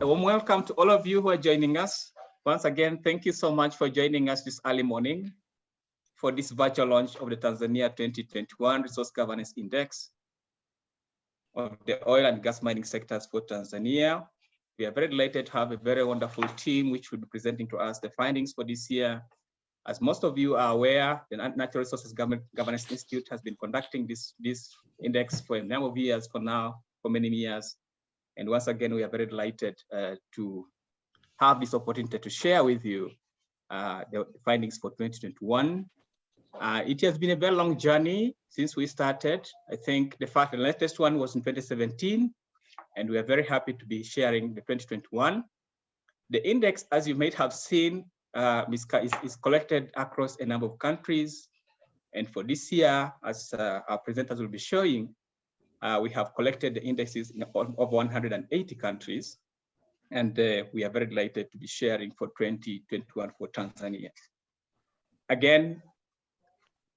warm welcome to all of you who are joining us. Once again, thank you so much for joining us this early morning for this virtual launch of the Tanzania 2021 Resource Governance Index of the oil and gas mining sectors for Tanzania. We are very delighted to have a very wonderful team which will be presenting to us the findings for this year. As most of you are aware, the Natural Resources Governance Institute has been conducting this index for a number of years for many years. And once again, we are very delighted to have this opportunity to share with you the findings for 2021. It has been a very long journey since we started. I think the latest one was in 2017, and we are very happy to be sharing the 2021. The index, as you might have seen, is collected across a number of countries. And for this year, as our presenters will be showing, we have collected the indexes of 180 countries. And we are very delighted to be sharing for 2021 for Tanzania. Again,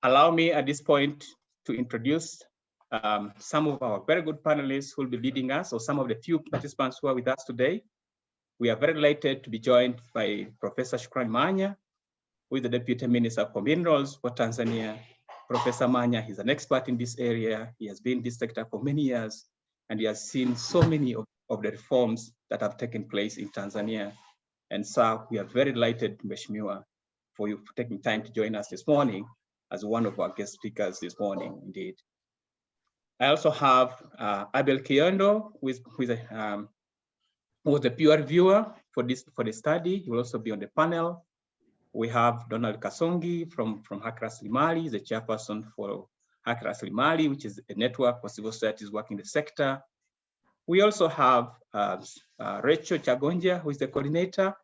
allow me at this point to introduce some of our very good panelists who will be leading us, or some of the few participants who are with us today. We are very delighted to be joined by Professor Shukran Manya, who is the Deputy Minister for Minerals for Tanzania. Professor Manya is an expert in this area. He has been in this sector for many years, and he has seen so many of the reforms that have taken place in Tanzania. And so we are very delighted, Mheshimiwa, for you for taking time to join us this morning as one of our guest speakers this morning, indeed. I also have Abel Kiondo, who was the peer reviewer for the study. He will also be on the panel. We have Donald Kasongi from Haki Rasilimali, the chairperson for Haki Rasilimali, which is a network for civil societies working in the sector. We also have Rachel Chagonja, who is the coordinator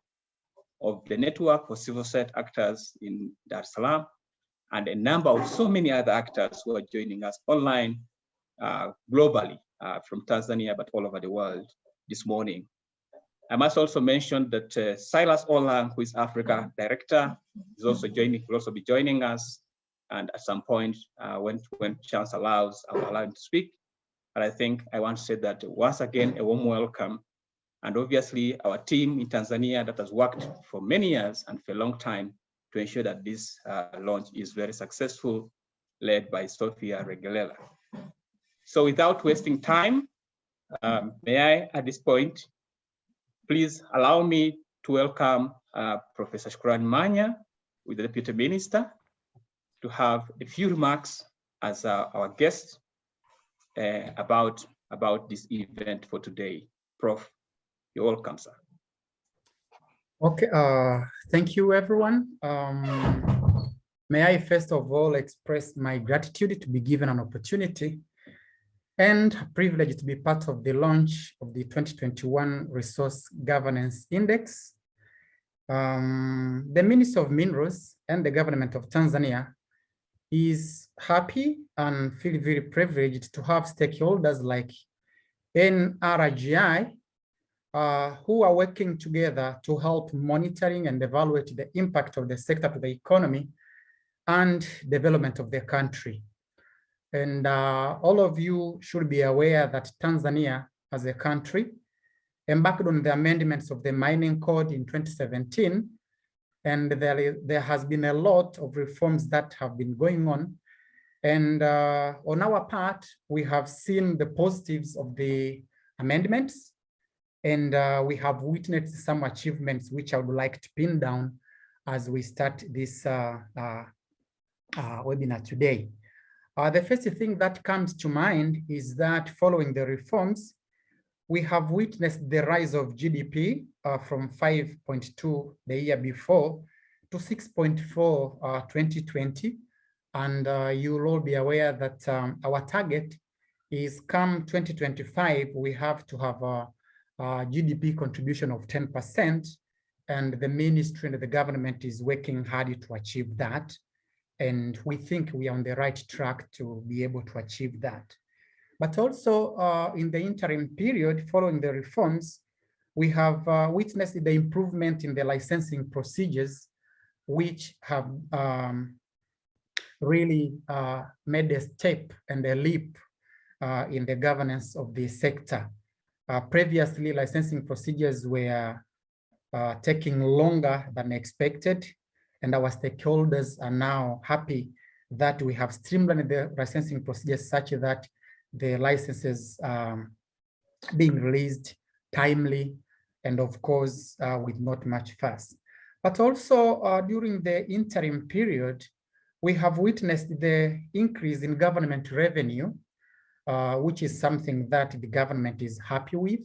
of the network for civil society actors in Dar es Salaam, and a number of so many other actors who are joining us online globally from Tanzania, but all over the world this morning. I must also mention that Silas Olang, who is Africa Director, is also will also be joining us. And at some point, when chance allows, I will allow him to speak. But I think I want to say that once again, a warm welcome. And obviously our team in Tanzania that has worked for many years and for a long time to ensure that this launch is very successful, led by Sophia Rwegellera. So without wasting time, may I at this point, please allow me to welcome Professor Shukran Manya, with the Deputy Minister, to have a few remarks as our guest about this event for today. Prof, you're welcome, sir. Okay, thank you, everyone. May I first of all express my gratitude to be given an opportunity and a privilege to be part of the launch of the 2021 Resource Governance Index. The Minister of Minerals and the government of Tanzania is happy and feel very privileged to have stakeholders like NRGI who are working together to help monitoring and evaluate the impact of the sector to the economy and development of the country. And all of you should be aware that Tanzania as a country embarked on the amendments of the mining code in 2017. And there has been a lot of reforms that have been going on. And on our part, we have seen the positives of the amendments. And we have witnessed some achievements which I would like to pin down as we start this webinar today. The first thing that comes to mind is that following the reforms, we have witnessed the rise of GDP from 5.2 the year before to 6.4 2020. And you'll all be aware that our target is come 2025, we have to have a GDP contribution of 10%. And the ministry and the government is working hard to achieve that. And we think we are on the right track to be able to achieve that. But also in the interim period following the reforms, we have witnessed the improvement in the licensing procedures, which have really made a step and a leap in the governance of the sector. Previously, licensing procedures were taking longer than expected, and our stakeholders are now happy that we have streamlined the licensing procedures such that the licenses being released timely and of course with not much fuss. But also during the interim period, we have witnessed the increase in government revenue, which is something that the government is happy with,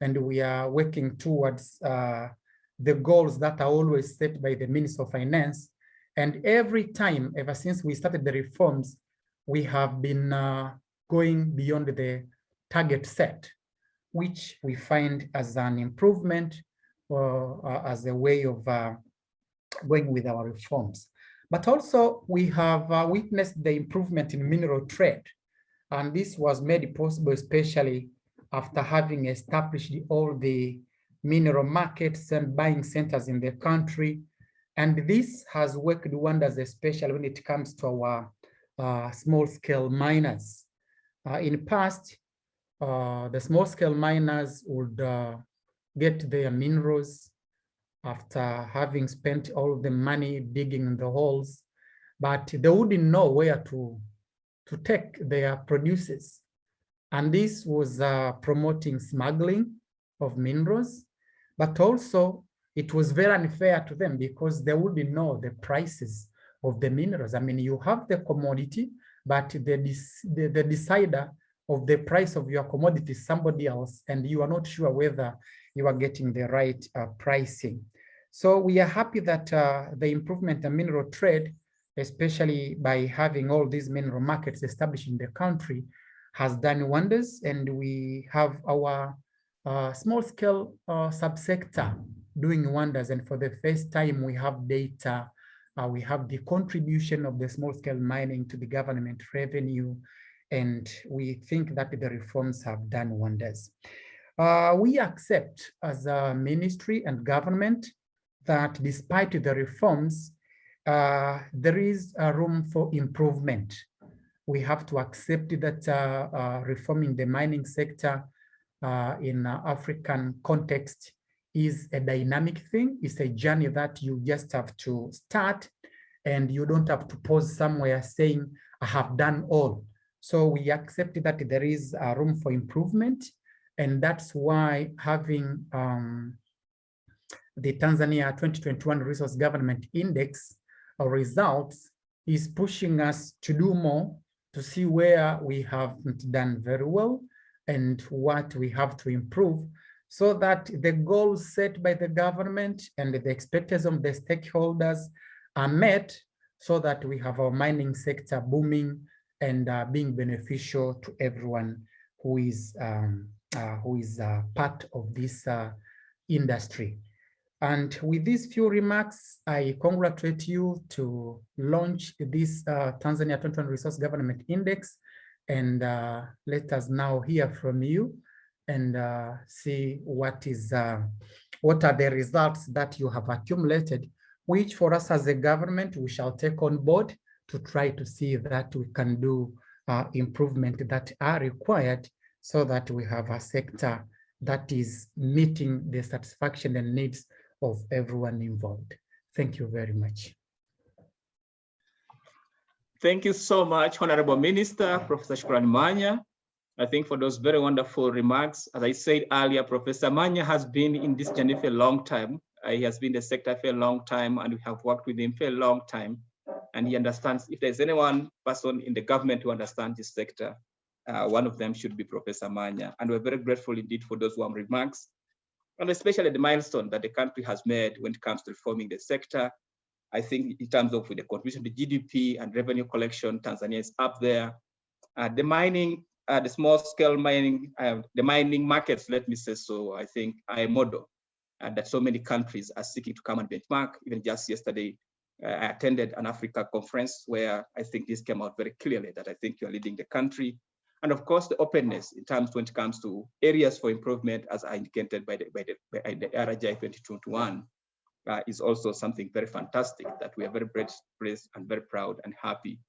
and we are working towards the goals that are always set by the Minister of Finance. And every time, ever since we started the reforms, we have been going beyond the target set, which we find as an improvement or as a way of going with our reforms. But also we have witnessed the improvement in mineral trade. And this was made possible especially after having established all the mineral markets and buying centers in the country. And this has worked wonders, especially when it comes to our small-scale miners. In the past, the small-scale miners would get their minerals after having spent all the money digging in the holes, but they wouldn't know where to take their produces. And this was promoting smuggling of minerals, but also it was very unfair to them because they wouldn't know the prices of the minerals. I mean, you have the commodity, but the decider of the price of your commodity is somebody else, and you are not sure whether you are getting the right pricing. So we are happy that the improvement in mineral trade, especially by having all these mineral markets established in the country, has done wonders, and we have our small-scale subsector doing wonders. And for the first time, we have data. We have the contribution of the small-scale mining to the government revenue, and we think that the reforms have done wonders. We accept as a ministry and government that despite the reforms, there is a room for improvement. We have to accept that reforming the mining sector in African context is a dynamic thing. It's a journey that you just have to start, and you don't have to pause somewhere saying, I have done all. So we accept that there is a room for improvement, and that's why having the Tanzania 2021 Resource Government Index results is pushing us to do more, to see where we haven't done very well and what we have to improve, so that the goals set by the government and the expectations of the stakeholders are met, so that we have our mining sector booming and being beneficial to everyone who is part of this industry. And with these few remarks, I congratulate you to launch this Tanzania 2021 Resource Government Index. And let us now hear from you and see what are the results that you have accumulated, which for us as a government, we shall take on board to try to see that we can do improvement that are required, so that we have a sector that is meeting the satisfaction and needs of everyone involved. Thank you very much. Thank you so much, Honorable Minister, Professor Shukrani Manya, I think, for those very wonderful remarks. As I said earlier, Professor Manya has been in this journey for a long time. He has been in the sector for a long time, and we have worked with him for a long time. And he understands, if there's any one person in the government who understands this sector, one of them should be Professor Manya. And we're very grateful indeed for those warm remarks, and especially the milestone that the country has made when it comes to reforming the sector. I think in terms of the contribution to GDP and revenue collection, Tanzania is up there. The mining, the small scale mining, the mining markets, let me say so, I think are a model that so many countries are seeking to come and benchmark. Even just yesterday, I attended an Africa conference where I think this came out very clearly, that I think you're leading the country. And of course, the openness in terms when it comes to areas for improvement, as indicated by the NRGI 2021, is also something very fantastic, that we are very pleased and very proud and happy.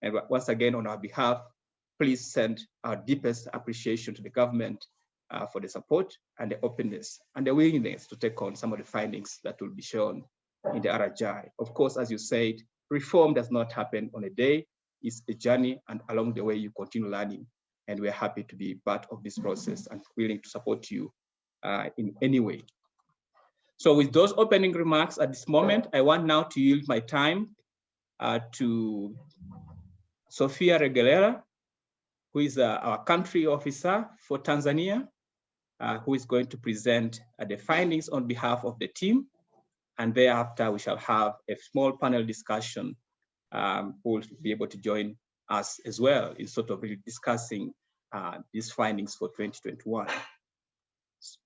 And once again, on our behalf, please send our deepest appreciation to the government for the support and the openness and the willingness to take on some of the findings that will be shown in the NRGI. Of course, as you said, reform does not happen on a day. It's a journey, and along the way, you continue learning. And we're happy to be part of this process and willing to support you in any way. So with those opening remarks at this moment, I want now to yield my time to Sophia Rwegellera, who is our country officer for Tanzania, who is going to present the findings on behalf of the team. And thereafter, we shall have a small panel discussion who will be able to join us as well in sort of really discussing these findings for 2021.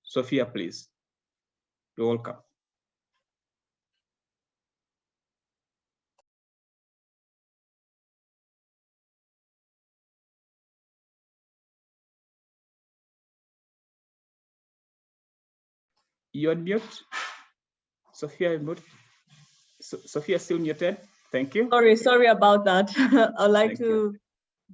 Sophia, please. You're welcome. You're on mute. Sophia, you're mute. Sophia still muted. Thank you. Sorry about that. I'd like to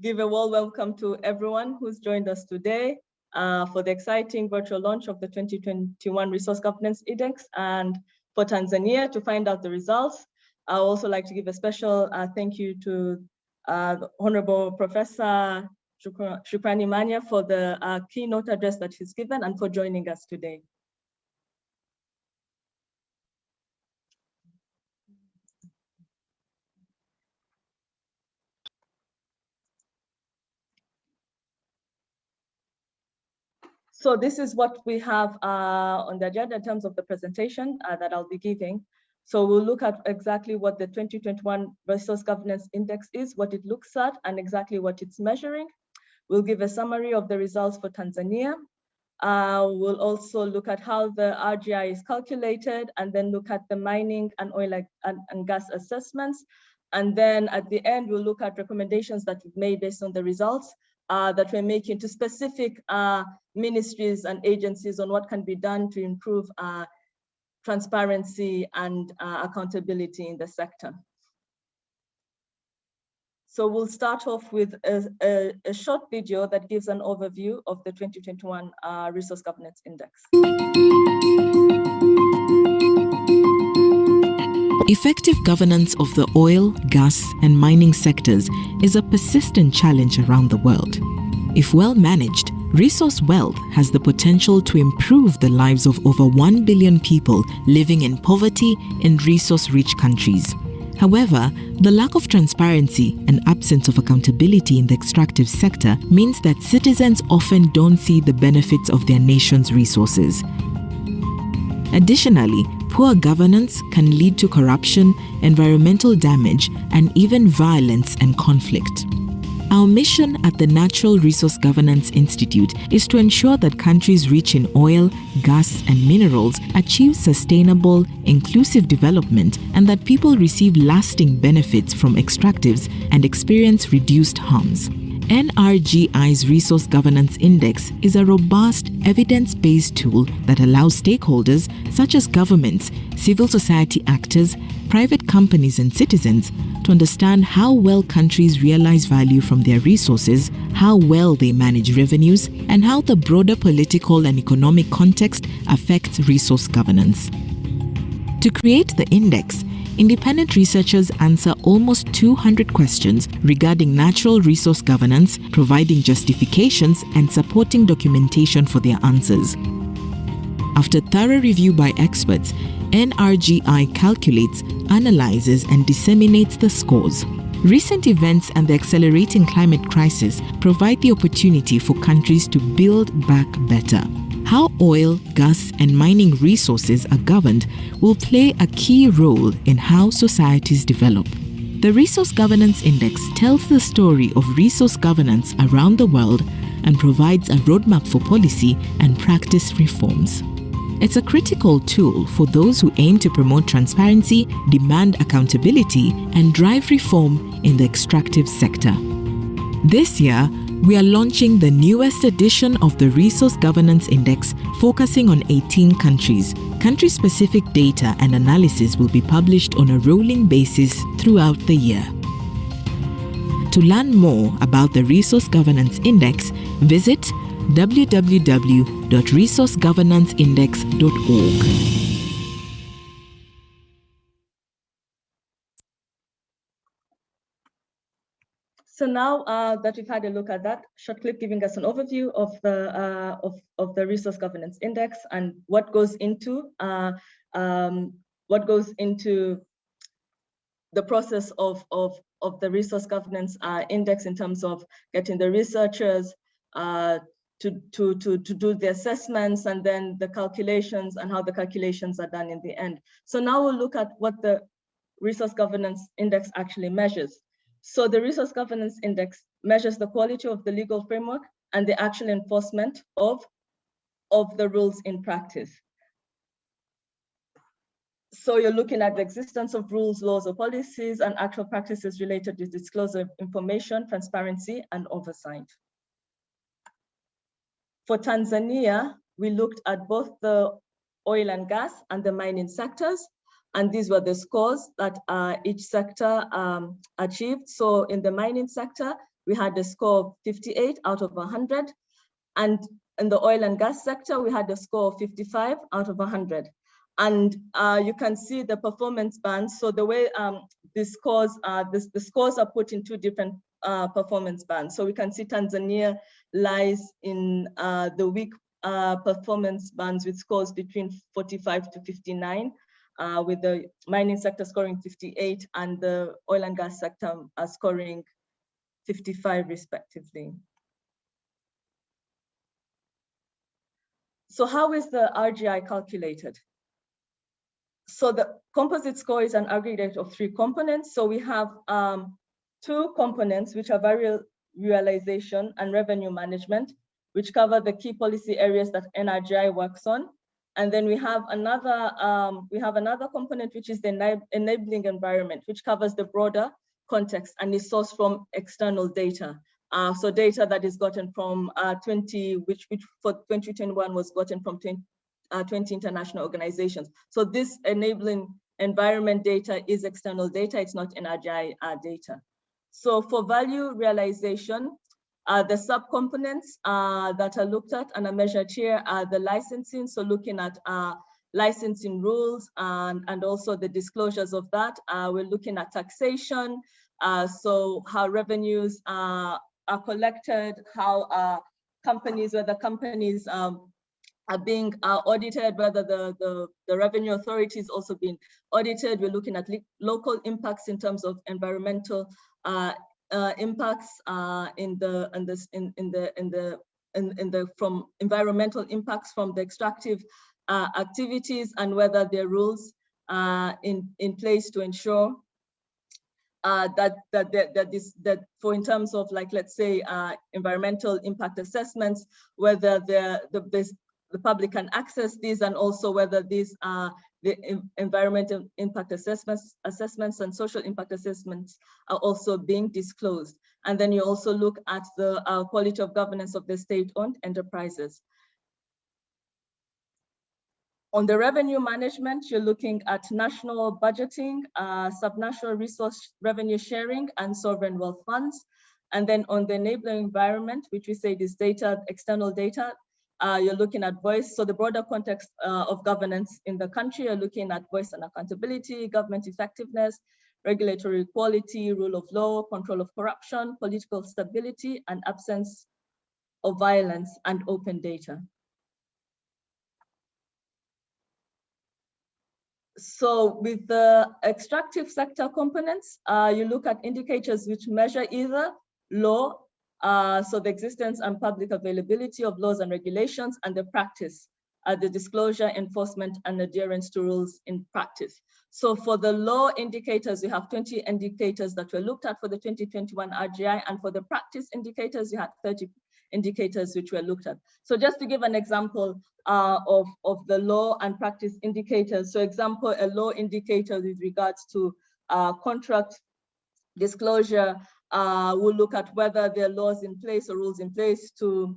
give a warm welcome to everyone who's joined us today for the exciting virtual launch of the 2021 Resource Governance Index and for Tanzania to find out the results. I would also like to give a special thank you to the Honorable Professor Shukrani Manya for the keynote address that he's given and for joining us today. So this is what we have on the agenda in terms of the presentation that I'll be giving. So we'll look at exactly what the 2021 Resource Governance Index is, what it looks at, and exactly what it's measuring. We'll give a summary of the results for Tanzania. We'll also look at how the RGI is calculated, and then look at the mining and oil and gas assessments. And then at the end, we'll look at recommendations that we've made based on the results that we're making to specific ministries and agencies on what can be done to improve transparency and accountability in the sector. So we'll start off with a short video that gives an overview of the 2021 Resource Governance Index. Effective governance of the oil, gas, and mining sectors is a persistent challenge around the world. If well managed, resource wealth has the potential to improve the lives of over 1 billion people living in poverty in resource-rich countries. However, the lack of transparency and absence of accountability in the extractive sector means that citizens often don't see the benefits of their nation's resources. Additionally, poor governance can lead to corruption, environmental damage, and even violence and conflict. Our mission at the Natural Resource Governance Institute is to ensure that countries rich in oil, gas, and minerals achieve sustainable, inclusive development and that people receive lasting benefits from extractives and experience reduced harms. NRGI's Resource Governance Index is a robust, evidence-based tool that allows stakeholders such as governments, civil society actors, private companies, and citizens to understand how well countries realize value from their resources, how well they manage revenues, and how the broader political and economic context affects resource governance. To create the index, independent researchers answer almost 200 questions regarding natural resource governance, providing justifications and supporting documentation for their answers. After thorough review by experts, NRGI calculates, analyzes, and disseminates the scores. Recent events and the accelerating climate crisis provide the opportunity for countries to build back better. How oil, gas, and mining resources are governed will play a key role in how societies develop. The Resource Governance Index tells the story of resource governance around the world and provides a roadmap for policy and practice reforms. It's a critical tool for those who aim to promote transparency, demand accountability, and drive reform in the extractive sector. This year, we are launching the newest edition of the Resource Governance Index, focusing on 18 countries. Country-specific data and analysis will be published on a rolling basis throughout the year. To learn more about the Resource Governance Index, visit www.resourcegovernanceindex.org. So now that we've had a look at that short clip giving us an overview of the Resource Governance Index and what goes into the process of the Resource Governance Index in terms of getting the researchers to do the assessments and then the calculations and how the calculations are done in the end. So now we'll look at what the Resource Governance Index actually measures. So the Resource Governance Index measures the quality of the legal framework and the actual enforcement of the rules in practice. So you're looking at the existence of rules, laws, or policies and actual practices related to disclosure of information, transparency, and oversight. For Tanzania, we looked at both the oil and gas and the mining sectors. And these were the scores that each sector achieved. So in the mining sector, we had a score of 58 out of 100. And in the oil and gas sector, we had a score of 55 out of 100. And you can see the performance bands. So the way the scores are put in two different performance bands. So we can see Tanzania lies in the weak performance bands with scores between 45 to 59. With the mining sector scoring 58 and the oil and gas sector scoring 55 respectively. So how is the RGI calculated? So the composite score is an aggregate of 3 components. So we have 2 components, which are value realization and revenue management, which cover the key policy areas that NRGI works on. And then we have another component, which is the enabling environment, which covers the broader context and is sourced from external data. So data that is gotten from which for 2021 was gotten from 20 international organizations. So this enabling environment data is external data, it's not NRGI data. So for value realization, the subcomponents that are looked at and are measured here are the licensing. So looking at licensing rules and also the disclosures of that. We're looking at taxation. So how revenues are collected, how whether companies are being audited, whether the revenue authority is also being audited. We're looking at local impacts in terms of environmental impacts from environmental impacts from the extractive activities and whether there are rules in place to ensure that for in terms of, like, let's say environmental impact assessments, whether the public can access these, and also whether these the environmental impact assessments and social impact assessments are also being disclosed. And then you also look at the quality of governance of the state-owned enterprises. On the revenue management, you're looking at national budgeting, subnational resource revenue sharing, and sovereign wealth funds. And then on the enabling environment, which we say is data, external data, you're looking at voice. So the broader context of governance in the country, you're looking at voice and accountability, government effectiveness, regulatory quality, rule of law, control of corruption, political stability, and absence of violence, and open data. So with the extractive sector components, you look at indicators which measure either law, so the existence and public availability of laws and regulations, and the practice, the disclosure, enforcement, and adherence to rules in practice. So for the law indicators, you have 20 indicators that were looked at for the 2021 RGI, and for the practice indicators, you had 30 indicators which were looked at. So just to give an example of the law and practice indicators. So example, a law indicator with regards to contract disclosure, we'll look at whether there are laws in place or rules in place to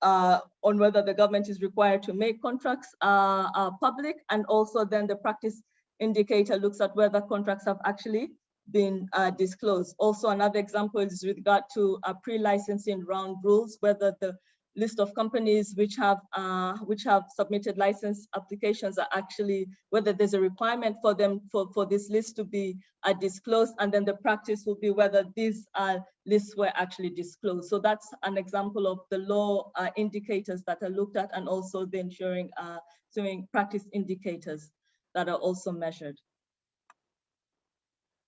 on whether the government is required to make contracts public, and also then the practice indicator looks at whether contracts have actually been disclosed. Also, another example is with regard to pre-licensing round rules, whether the list of companies which have submitted license applications are actually, whether there's a requirement for them for this list to be disclosed, and then the practice will be whether these lists were actually disclosed. So that's an example of the law indicators that are looked at, and also the ensuring practice indicators that are also measured.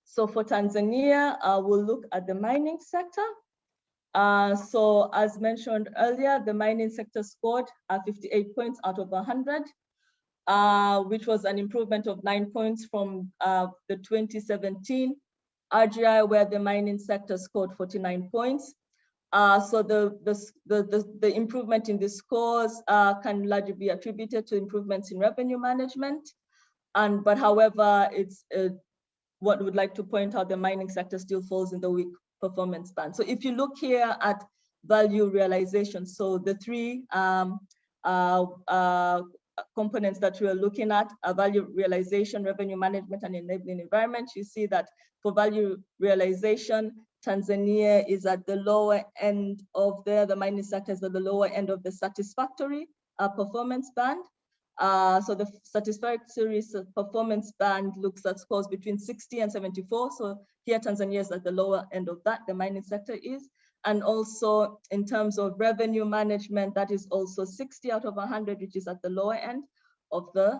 So for Tanzania, we'll look at the mining sector. So as mentioned earlier, the mining sector scored 58 points out of 100, which was an improvement of 9 points from the 2017 RGI, where the mining sector scored 49 points. So the improvement in the scores can largely be attributed to improvements in revenue management. But however, it's what we would like to point out, the mining sector still falls in the weak performance band. So if you look here at value realization, so the three components that we are looking at are value realization, revenue management, and enabling environment. You see that for value realization, Tanzania is at the lower end of the mining sector is at the lower end of the satisfactory performance band. So the satisfactory performance band looks at scores between 60 and 74. So here Tanzania is at the lower end of that, the mining sector is. And also in terms of revenue management, that is also 60 out of 100, which is at the lower end of the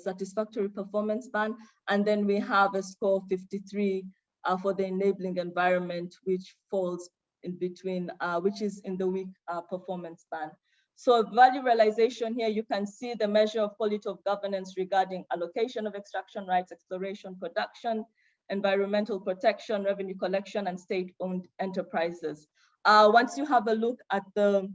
satisfactory performance band. And then we have a score of 53 for the enabling environment, which falls in between, which is in the weak performance band. So value realization here, you can see the measure of quality of governance regarding allocation of extraction rights, exploration, production, environmental protection, revenue collection, and state-owned enterprises. Once you have a look at the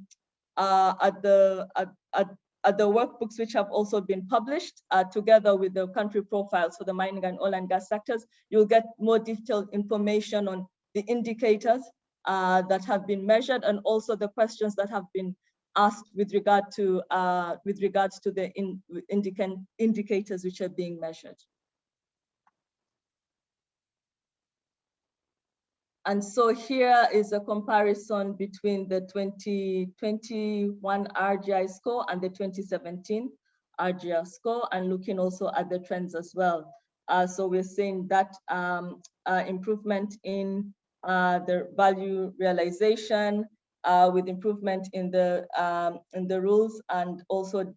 workbooks which have also been published together with the country profiles for the mining and oil and gas sectors, you'll get more detailed information on the indicators that have been measured, and also the questions that have been asked with regards to the indicators which are being measured. And so here is a comparison between the 2021 RGI score and the 2017 RGI score, and looking also at the trends as well. So we're seeing that improvement in the value realization, with improvement in the rules, and also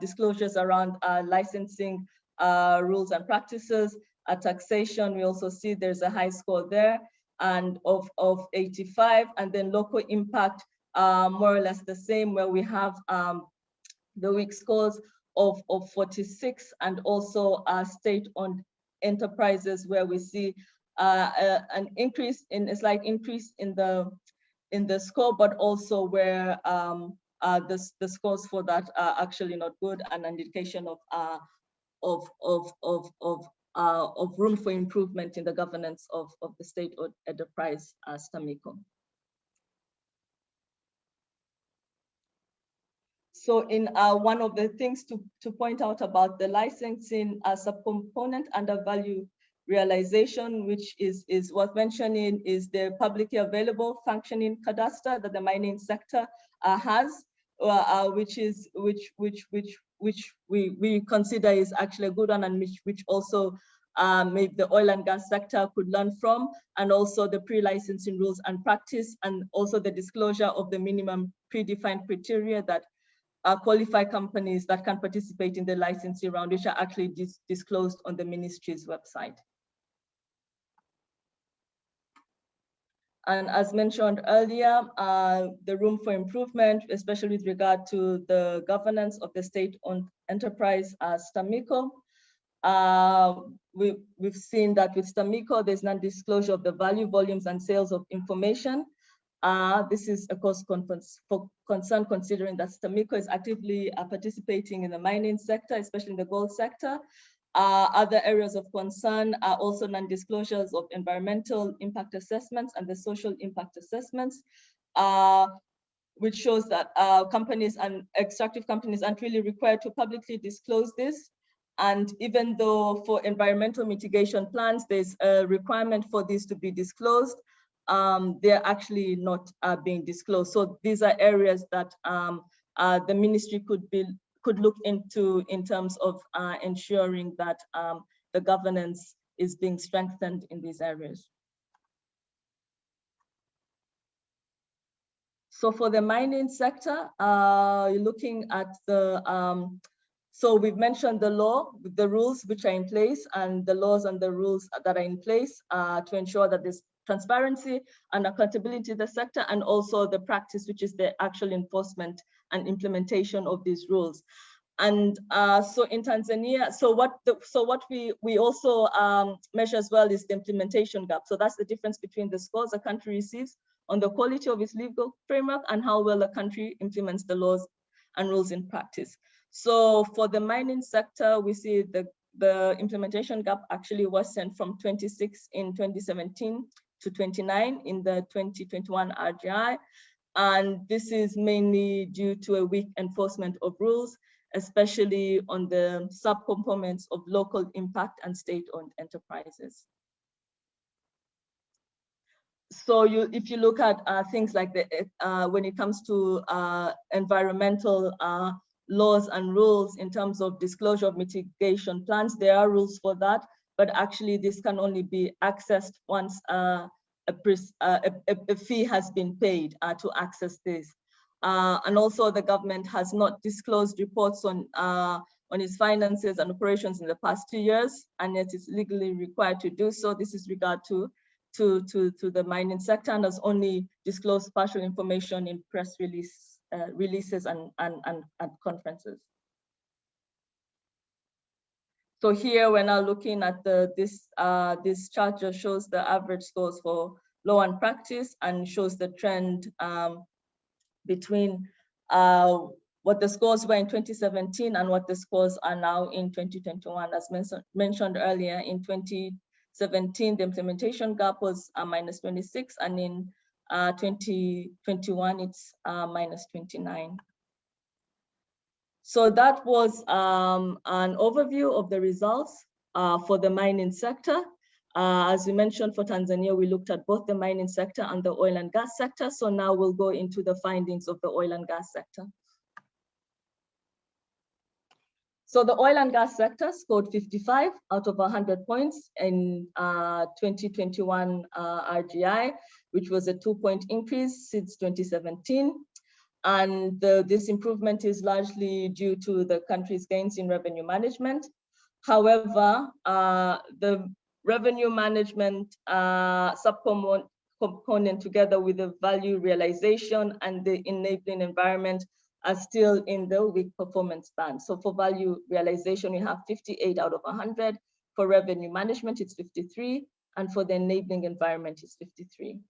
disclosures around licensing rules and practices. Taxation, we also see there's a high score there, and of 85, and then local impact, more or less the same, where we have the weak scores of 46, and also state-owned enterprises, where we see a slight increase in the score, but also where the scores for that are actually not good, and an indication of room for improvement in the governance of the state-owned enterprise, STAMICO. So in one of the things to point out about the licensing subcomponent under value realization, which is worth mentioning, is the publicly available functioning cadastre that the mining sector has, which we consider is actually a good one, and which also maybe the oil and gas sector could learn from, and also the pre-licensing rules and practice, and also the disclosure of the minimum predefined criteria that qualify companies that can participate in the licensing round, which are actually disclosed on the ministry's website. And as mentioned earlier, the room for improvement, especially with regard to the governance of the state-owned enterprise, STAMICO. We've seen that with STAMICO, there's non-disclosure of the value, volumes, and sales of information. This is a cause for concern, considering that STAMICO is actively participating in the mining sector, especially in the gold sector. Other areas of concern are also non-disclosures of environmental impact assessments and the social impact assessments, which shows that companies and extractive companies aren't really required to publicly disclose this. And even though for environmental mitigation plans, there's a requirement for this to be disclosed, they're actually not being disclosed. So these are areas that the ministry could look into in terms of ensuring that the governance is being strengthened in these areas. So for the mining sector, you're looking at the, so we've mentioned the law, the rules which are in place, and the laws and the rules that are in place to ensure that there's transparency and accountability in the sector, and also the practice, which is the actual enforcement and implementation of these rules. And so in Tanzania, so what we also measure as well is the implementation gap. So that's the difference between the scores a country receives on the quality of its legal framework and how well a country implements the laws and rules in practice. So for the mining sector, we see the implementation gap actually worsened from 26 in 2017 to 29 in the 2021 NRGI. And this is mainly due to a weak enforcement of rules, especially on the subcomponents of local impact and state-owned enterprises. So if you look at things like when it comes to environmental laws and rules in terms of disclosure of mitigation plans, there are rules for that, but actually this can only be accessed once a fee has been paid to access this. And also the government has not disclosed reports on its finances and operations in the past 2 years, and yet it's legally required to do so. This is regard to the mining sector, and has only disclosed partial information in press releases and conferences. So here we're now looking at this chart just shows the average scores for law and practice, and shows the trend between what the scores were in 2017 and what the scores are now in 2021. As mentioned earlier, in 2017, the implementation gap was -26, and in 2021, it's -29. So that was an overview of the results for the mining sector. As we mentioned, for Tanzania, we looked at both the mining sector and the oil and gas sector. So now we'll go into the findings of the oil and gas sector. So the oil and gas sector scored 55 out of 100 points in 2021 RGI, which was a 2-point increase since 2017. And this improvement is largely due to the country's gains in revenue management. However, the revenue management subcomponent together with the value realization and the enabling environment are still in the weak performance band. So for value realization, we have 58 out of 100. For revenue management, it's 53. And for the enabling environment, it's 53.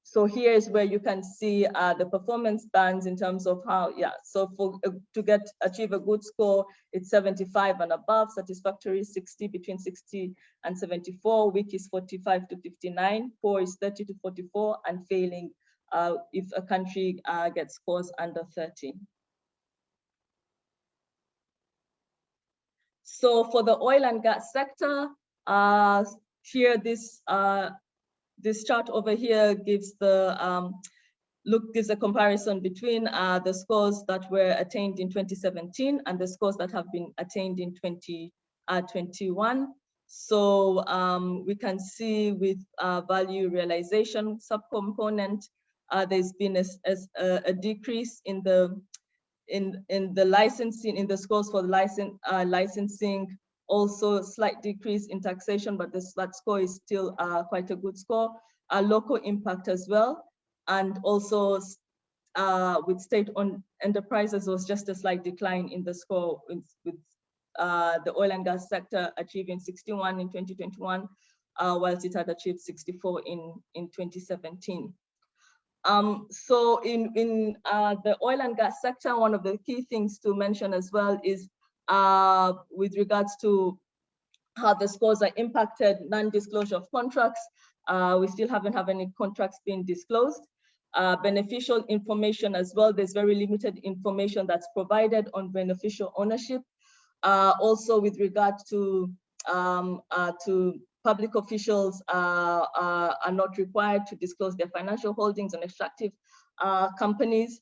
So here is where you can see the performance bands in terms of how, so to achieve a good score, it's 75 and above, satisfactory 60, between 60 and 74, weak is 45 to 59, poor is 30 to 44, and failing if a country gets scores under 30. So for the oil and gas sector, here this chart over here gives gives a comparison between the scores that were attained in 2017 and the scores that have been attained in 2021. So we can see with value realization subcomponent, there's been a decrease in the licensing, in the scores for the licensing. Also slight decrease in taxation, but that score is still quite a good score. Local impact as well. And also with state-owned enterprises was just a slight decline in the score with the oil and gas sector achieving 61 in 2021, whilst it had achieved 64 in 2017. So in the oil and gas sector, one of the key things to mention as well is with regards to how the scores are impacted, non-disclosure of contracts. We still haven't had any contracts being disclosed. Beneficial information as well. There's very limited information that's provided on beneficial ownership. Also with regard to public officials are not required to disclose their financial holdings on extractive companies.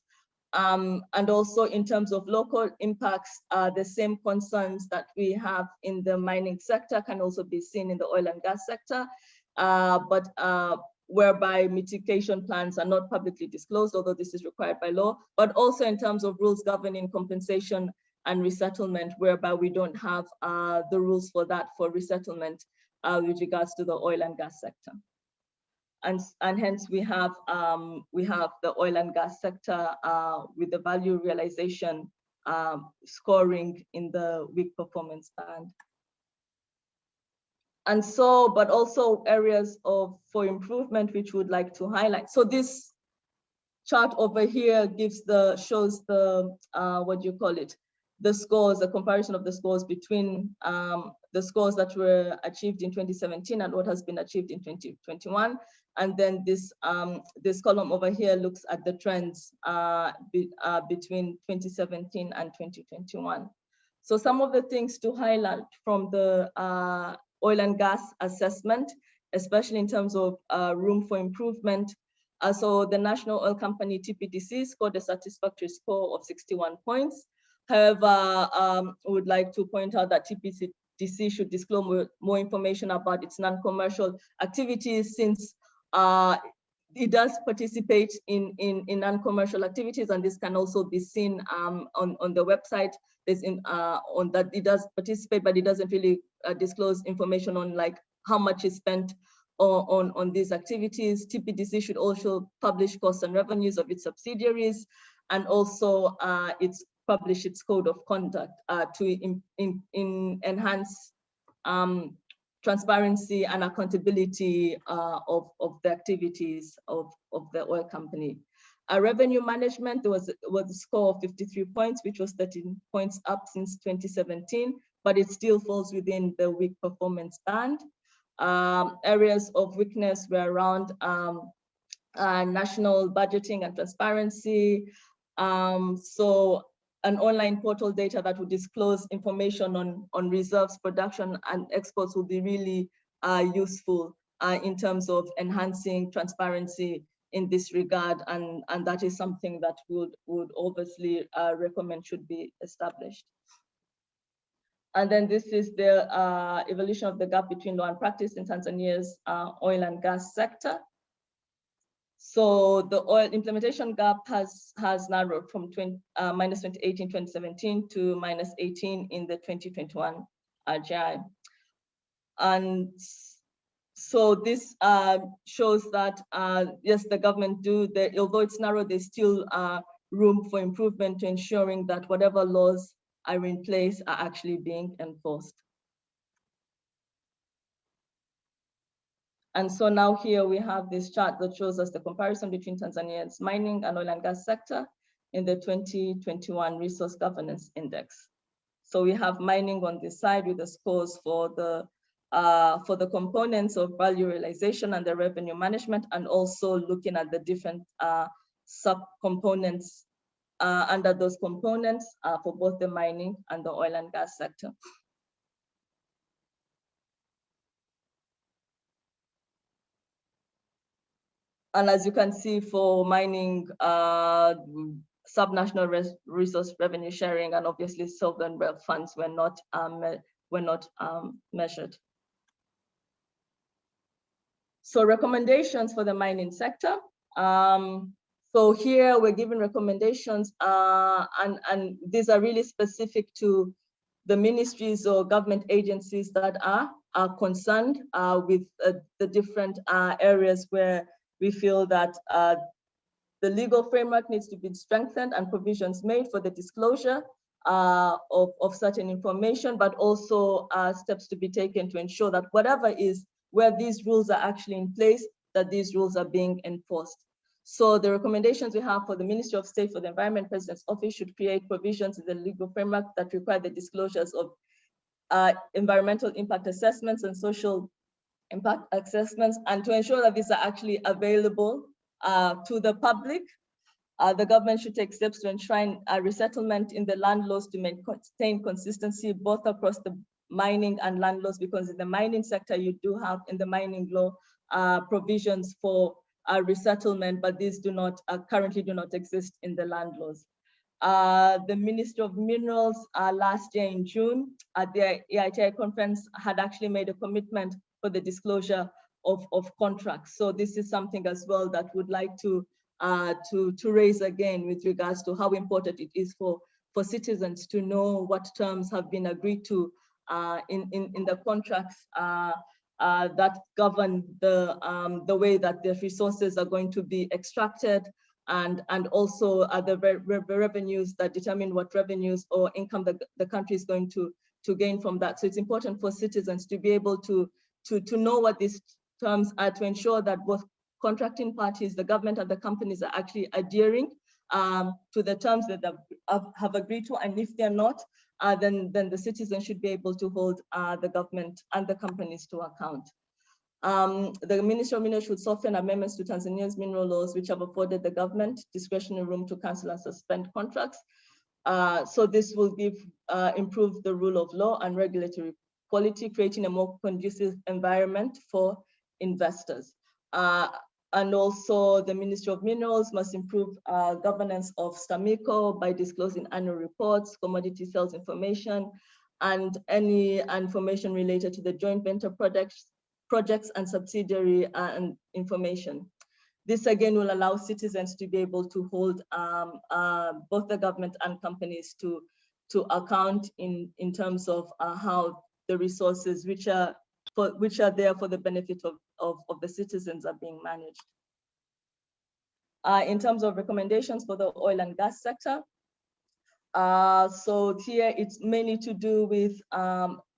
And also in terms of local impacts, the same concerns that we have in the mining sector can also be seen in the oil and gas sector, but whereby mitigation plans are not publicly disclosed, although this is required by law, but also in terms of rules governing compensation and resettlement, whereby we don't have the rules for that for resettlement with regards to the oil and gas sector. And hence we have the oil and gas sector with the value realization scoring in the weak performance band. And so, but also areas for improvement which we would like to highlight. So this chart over here shows the what do you call it? The scores, the comparison of the scores between the scores that were achieved in 2017 and what has been achieved in 2021. And then this column over here looks at the trends between 2017 and 2021. So some of the things to highlight from the oil and gas assessment, especially in terms of room for improvement. So the National Oil Company TPDC scored a satisfactory score of 61 points. However, we would like to point out that TPDC should disclose more information about its non-commercial activities, since it does participate in non-commercial activities, and this can also be seen on the website. There's on that it does participate, but it doesn't really disclose information on like how much is spent on these activities. TPDC should also publish costs and revenues of its subsidiaries, and also publish its code of conduct to enhance transparency and accountability of the activities of the oil company. Revenue management, there was a score of 53 points, which was 13 points up since 2017, but it still falls within the weak performance band. Areas of weakness were around national budgeting and transparency. So an online portal data that would disclose information on reserves, production, and exports would be really useful in terms of enhancing transparency in this regard, and that is something that would obviously recommend should be established. And then this is the evolution of the gap between law and practice in Tanzania's oil and gas sector. So the oil implementation gap has narrowed from minus 28 in 2017 to minus 18 in the 2021 NRGI. And so this shows that, yes, the government although it's narrow, there's still room for improvement to ensuring that whatever laws are in place are actually being enforced. And so now here we have this chart that shows us the comparison between Tanzania's mining and oil and gas sector in the 2021 Resource Governance Index. So we have mining on this side with the scores for the components of value realization and the revenue management, and also looking at the different sub-components under those components for both the mining and the oil and gas sector. And as you can see, for mining, subnational resource revenue sharing and obviously sovereign wealth funds were not measured. So recommendations for the mining sector. So here we're giving recommendations, and these are really specific to the ministries or government agencies that are concerned with the different areas where we feel that the legal framework needs to be strengthened and provisions made for the disclosure of certain information, but also steps to be taken to ensure that where these rules are actually in place, that these rules are being enforced. So the recommendations we have for the Ministry of State for the Environment, President's Office should create provisions in the legal framework that require the disclosures of environmental impact assessments and social impact assessments, and to ensure that these are actually available to the public. The government should take steps to enshrine resettlement in the land laws to maintain consistency both across the mining and land laws, because in the mining sector, you do have in the mining law provisions for resettlement, but these do not currently do not exist in the land laws. The Ministry of Minerals last year in June at the EITI conference had actually made a commitment for the disclosure of contracts. So this is something as well that would like to raise again with regards to how important it is for citizens to know what terms have been agreed to in the contracts that govern the way that the resources are going to be extracted, and also the revenues that determine what revenues or income the country is going to gain from that. So it's important for citizens to be able to know what these terms are, to ensure that both contracting parties, the government and the companies, are actually adhering to the terms that they have agreed to, and if they're not, then the citizens should be able to hold the government and the companies to account. The Ministry of Minerals should soften amendments to Tanzania's mineral laws, which have afforded the government discretionary room to cancel and suspend contracts. So this will improve the rule of law and regulatory quality, creating a more conducive environment for investors. And also the Ministry of Minerals must improve governance of STAMICO by disclosing annual reports, commodity sales information, and any information related to the joint venture projects and subsidiary and information. This again will allow citizens to be able to hold both the government and companies to account in terms of how the resources which are there for the benefit of the citizens are being managed. In terms of recommendations for the oil and gas sector, so here it's mainly to do with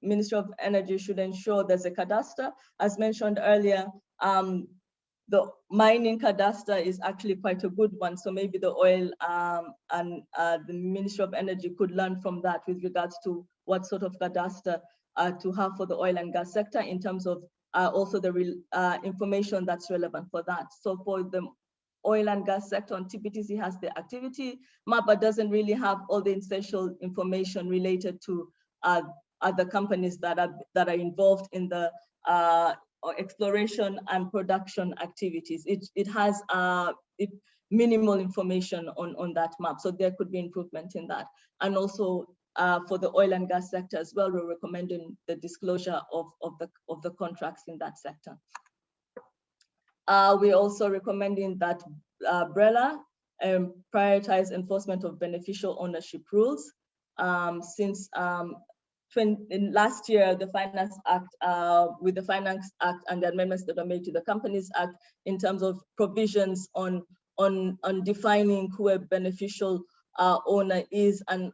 Ministry of Energy should ensure there's a cadastre. As mentioned earlier, the mining cadastre is actually quite a good one. So maybe the oil and the Ministry of Energy could learn from that with regards to what sort of cadastre to have for the oil and gas sector, in terms of also the information that's relevant for that. So for the oil and gas sector, on TPTC has the activity map, but doesn't really have all the essential information related to other companies that are involved in the exploration and production activities. It has minimal information on that map, so there could be improvement in that. And also for the oil and gas sector as well, we're recommending the disclosure of the contracts in that sector. We're also recommending that BRELA prioritize enforcement of beneficial ownership rules. Since last year, the Finance Act, with the Finance Act and the amendments that are made to the Companies Act in terms of provisions on defining who a beneficial owner is, and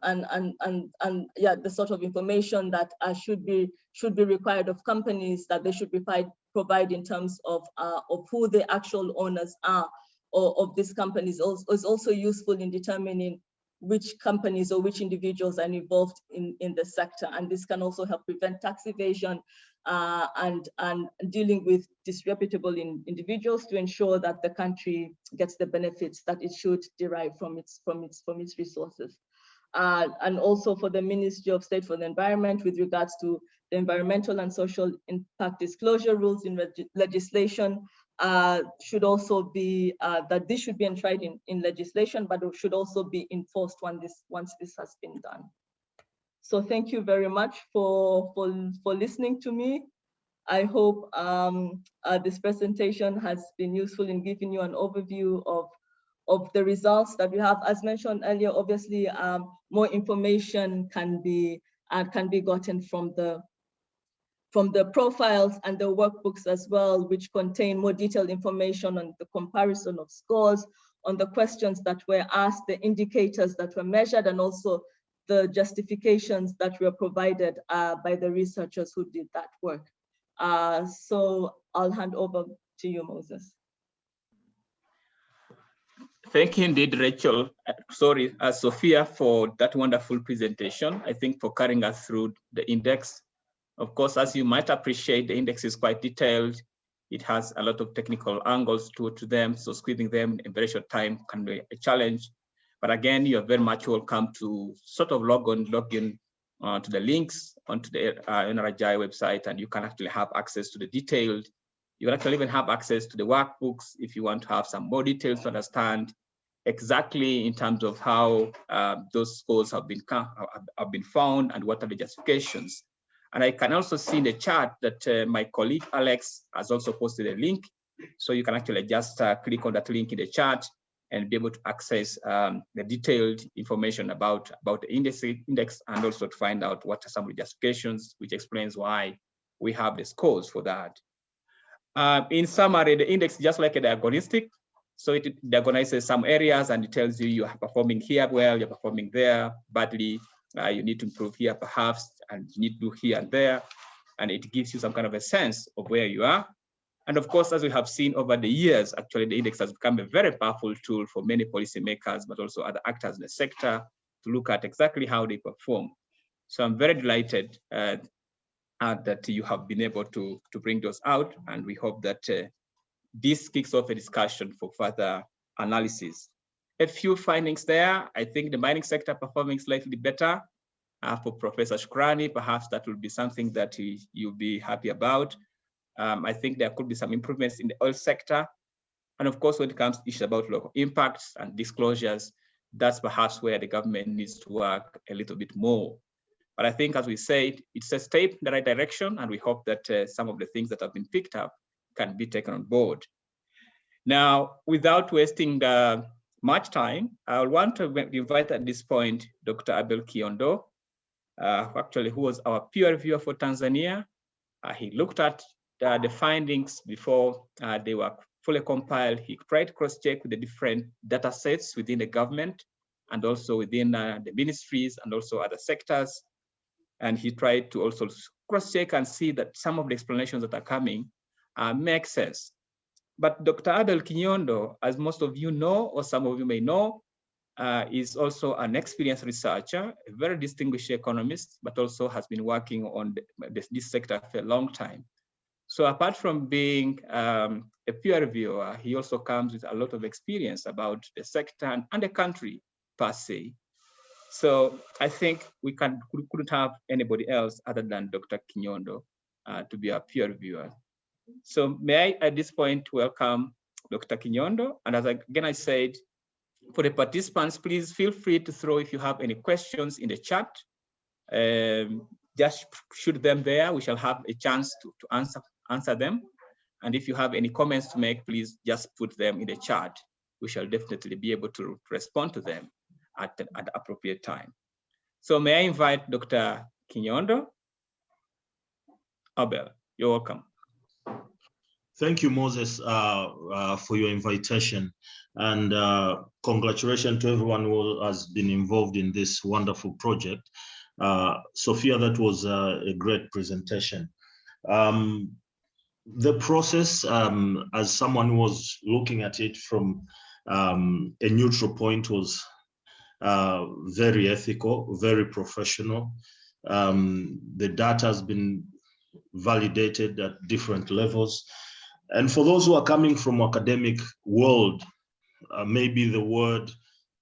yeah, the sort of information that should be required of companies that they should provide in terms of who the actual owners are of these companies is also useful in determining which companies or which individuals are involved in the sector. And this can also help prevent tax evasion and dealing with disreputable individuals to ensure that the country gets the benefits that it should derive from its resources. And also for the Ministry of State for the Environment, with regards to the environmental and social impact disclosure rules in legislation, should also be that this should be enshrined in legislation, but it should also be enforced once this has been done. So thank you very much for listening to me. I hope this presentation has been useful in giving you an overview of the results that we have. As mentioned earlier, obviously more information can be gotten from the profiles and the workbooks as well, which contain more detailed information on the comparison of scores, on the questions that were asked, the indicators that were measured, and also the justifications that were provided by the researchers who did that work. So I'll hand over to you, Moses. Thank you indeed, Rachel. Sophia, for that wonderful presentation. I think for carrying us through the index. Of course, as you might appreciate, the index is quite detailed. It has a lot of technical angles to them, so squeezing them in a very short time can be a challenge. But again, you are very much welcome to sort of log in to the links onto the NRGI website, and you can actually have access to the detailed. You can actually even have access to the workbooks if you want to have some more details to understand exactly in terms of how those scores have been found and what are the justifications. And I can also see in the chat that my colleague Alex has also posted a link. So you can actually just click on that link in the chat and be able to access the detailed information about the index and also to find out what are some of the justifications, which explains why we have the scores for that. In summary, the index is just like a diagnostic. So it diagnoses some areas and it tells you you are performing here well, you're performing there badly, you need to improve here perhaps, and you need to do here and there. And it gives you some kind of a sense of where you are. And of course, as we have seen over the years, actually the index has become a very powerful tool for many policymakers, but also other actors in the sector to look at exactly how they perform. So I'm very delighted that you have been able to bring those out, and we hope that this kicks off a discussion for further analysis. A few findings there. I think the mining sector performing slightly better. For Professor Shukrani, perhaps that will be something that you'll be happy about. I think there could be some improvements in the oil sector. And of course, when it comes to issues about local impacts and disclosures, that's perhaps where the government needs to work a little bit more. But I think, as we said, it's a step in the right direction, and we hope that some of the things that have been picked up can be taken on board. Now, without wasting much time, I want to invite at this point Dr. Abel Kiondo, who was our peer reviewer for Tanzania. He looked at the findings before they were fully compiled. He tried to cross-check with the different data sets within the government and also within the ministries and also other sectors. And he tried to also cross-check and see that some of the explanations that are coming make sense. But Dr. Abel Kiondo, as most of you know, or some of you may know, is also an experienced researcher, a very distinguished economist, but also has been working on this sector for a long time. So apart from being a peer reviewer, he also comes with a lot of experience about the sector and the country per se. So I think we couldn't have anybody else other than Dr. Kiondo to be our peer reviewer. So may I at this point welcome Dr. Kiondo. And as I said, for the participants, please feel free to throw if you have any questions in the chat. Just shoot them there. We shall have a chance to answer them. And if you have any comments to make, please just put them in the chat. We shall definitely be able to respond to them at the appropriate time. So may I invite Dr. Kiondo? Abel, you're welcome. Thank you, Moses, for your invitation, and congratulations to everyone who has been involved in this wonderful project. Sophia, that was a great presentation. The process, as someone who was looking at it from a neutral point, was very ethical, very professional. The data has been validated at different levels. And for those who are coming from academic world, maybe the word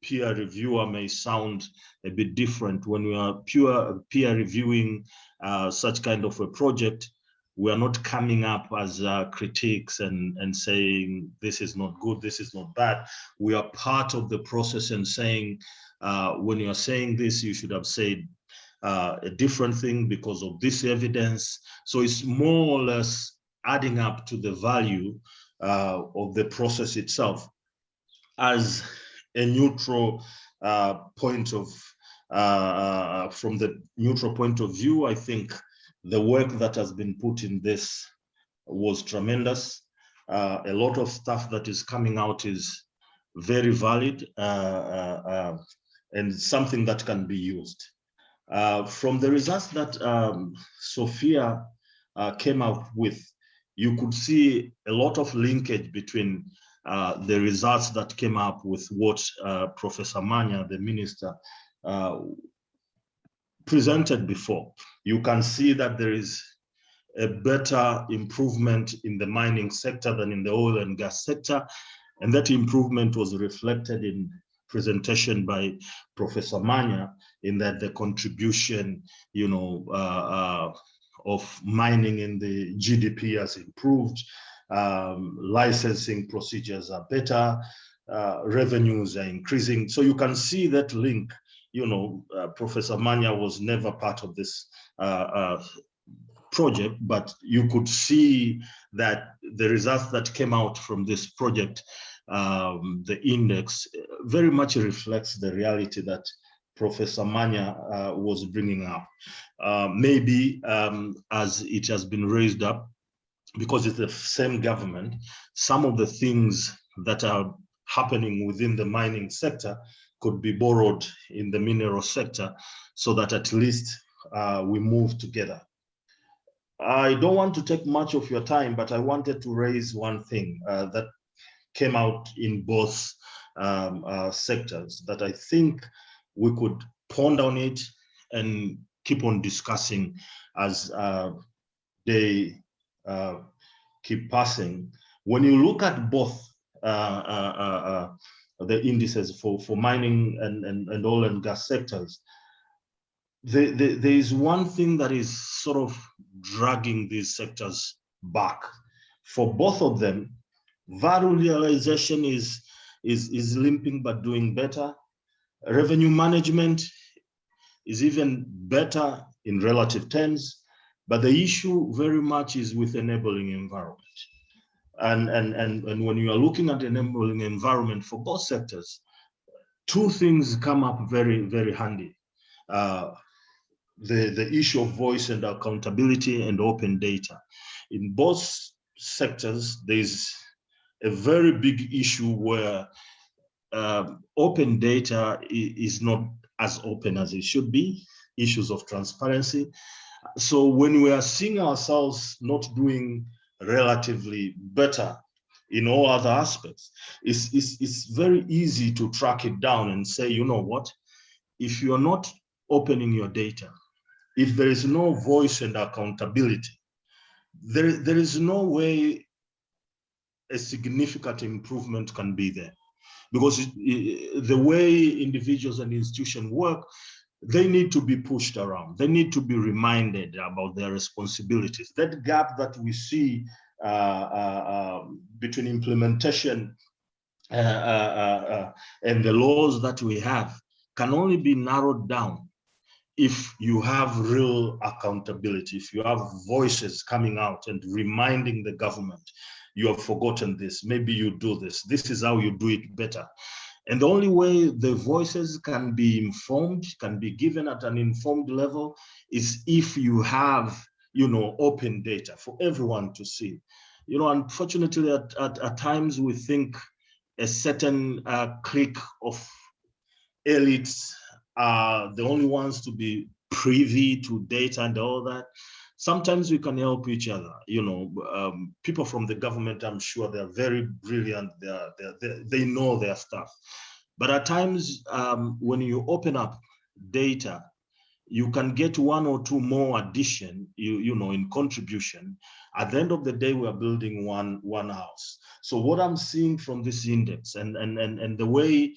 peer reviewer may sound a bit different. When we are pure peer reviewing such kind of a project, we are not coming up as critiques and saying this is not good, this is not bad. We are part of the process and saying, when you are saying this, you should have said a different thing because of this evidence. So it's more or less adding up to the value of the process itself. As a neutral point of, from the neutral point of view, I think the work that has been put in this was tremendous. A lot of stuff that is coming out is very valid and something that can be used. From the results that Sophia came up with, you could see a lot of linkage between the results that came up with what Professor Manya, the minister, presented before. You can see that there is a better improvement in the mining sector than in the oil and gas sector. And that improvement was reflected in presentation by Professor Manya, in that the contribution, of mining in the GDP has improved, licensing procedures are better, revenues are increasing. So you can see that link. Professor Manya was never part of this project, but you could see that the results that came out from this project, the index, very much reflects the reality that Professor Manya was bringing up. Maybe as it has been raised up, because it's the same government, some of the things that are happening within the mining sector could be borrowed in the mineral sector, so that at least we move together. I don't want to take much of your time, but I wanted to raise one thing that came out in both sectors that I think we could ponder on it and keep on discussing as they keep passing. When you look at both the indices for mining and oil and gas sectors, there is one thing that is sort of dragging these sectors back. For both of them, value realization is limping but doing better. Revenue management is even better in relative terms, but the issue very much is with enabling environment. And when you are looking at enabling environment for both sectors, two things come up very, very handy. The issue of voice and accountability and open data. In both sectors, there's a very big issue where open data is not as open as it should be, issues of transparency. So when we are seeing ourselves not doing relatively better in all other aspects, it's very easy to track it down and say, you know what, if you're not opening your data, if there is no voice and accountability, there is no way a significant improvement can be there. Because the way individuals and institutions work, they need to be pushed around. They need to be reminded about their responsibilities. That gap that we see between implementation and the laws that we have can only be narrowed down if you have real accountability, if you have voices coming out and reminding the government, you have forgotten this, maybe you do this, this is how you do it better. And the only way the voices can be informed, can be given at an informed level, is if you have, open data for everyone to see. Unfortunately, at times we think a certain clique of elites are the only ones to be privy to data and all that. Sometimes we can help each other. People from the government, I'm sure they're very brilliant. They know their stuff. But at times, when you open up data, you can get one or two more addition, in contribution. At the end of the day, we are building one house. So what I'm seeing from this index and the way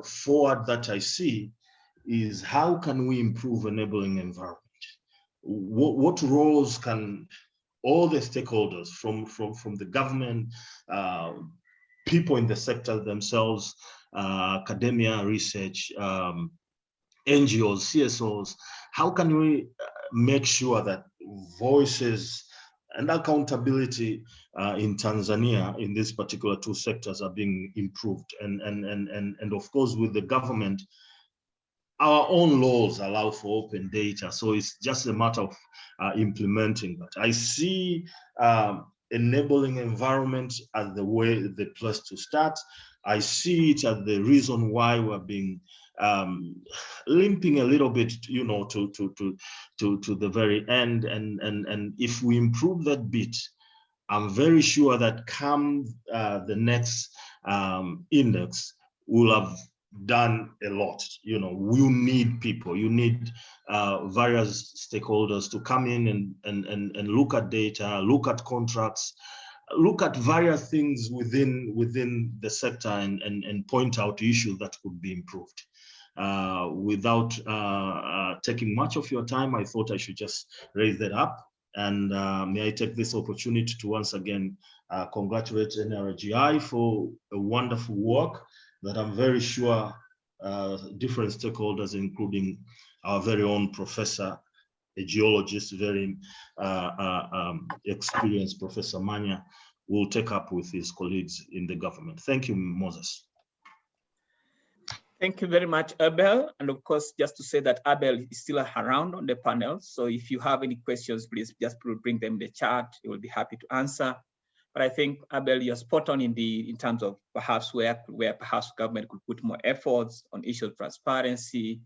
forward that I see is, how can we improve enabling environment? What roles can all the stakeholders from the government, people in the sector themselves, academia, research, NGOs, CSOs, how can we make sure that voices and accountability in Tanzania in these particular two sectors are being improved? And of course, with the government, our own laws allow for open data, so it's just a matter of implementing that. I see enabling environment as the place to start. I see it as the reason why we're being limping a little bit, to the very end. And if we improve that bit, I'm very sure that come the next index, we'll have done a lot. You need people, you need various stakeholders to come in and look at data, look at contracts, look at various things within the sector and point out issues that could be improved. Without taking much of your time, I thought I should just raise that up. And may I take this opportunity to once again congratulate NRGI for a wonderful work that I'm very sure different stakeholders, including our very own professor, a geologist, very experienced Professor Manya, will take up with his colleagues in the government. Thank you, Moses. Thank you very much, Abel. And of course, just to say that Abel is still around on the panel. So if you have any questions, please just bring them in the chat. He will be happy to answer. But I think, Abel, you're spot on in terms of perhaps where perhaps government could put more efforts on issues of transparency,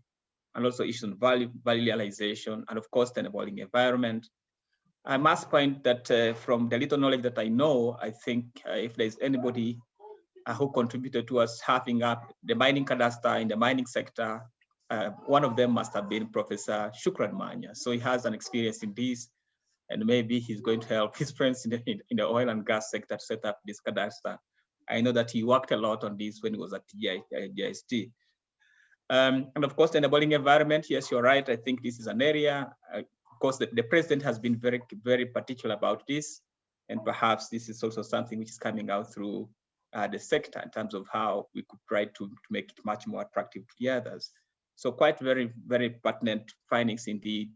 and also issues on value realization, and of course, the enabling environment. I must point that from the little knowledge that I know, I think if there's anybody who contributed to us having up the mining cadastre in the mining sector, one of them must have been Professor Shukran Manya. So he has an experience in this, and maybe he's going to help his friends in the oil and gas sector to set up this cadastre. I know that he worked a lot on this when he was at GIST. And of course, the enabling environment, yes, you're right. I think this is an area, of course, the president has been very, very particular about this. And perhaps this is also something which is coming out through the sector in terms of how we could try to make it much more attractive to the others. So quite very, very pertinent findings indeed,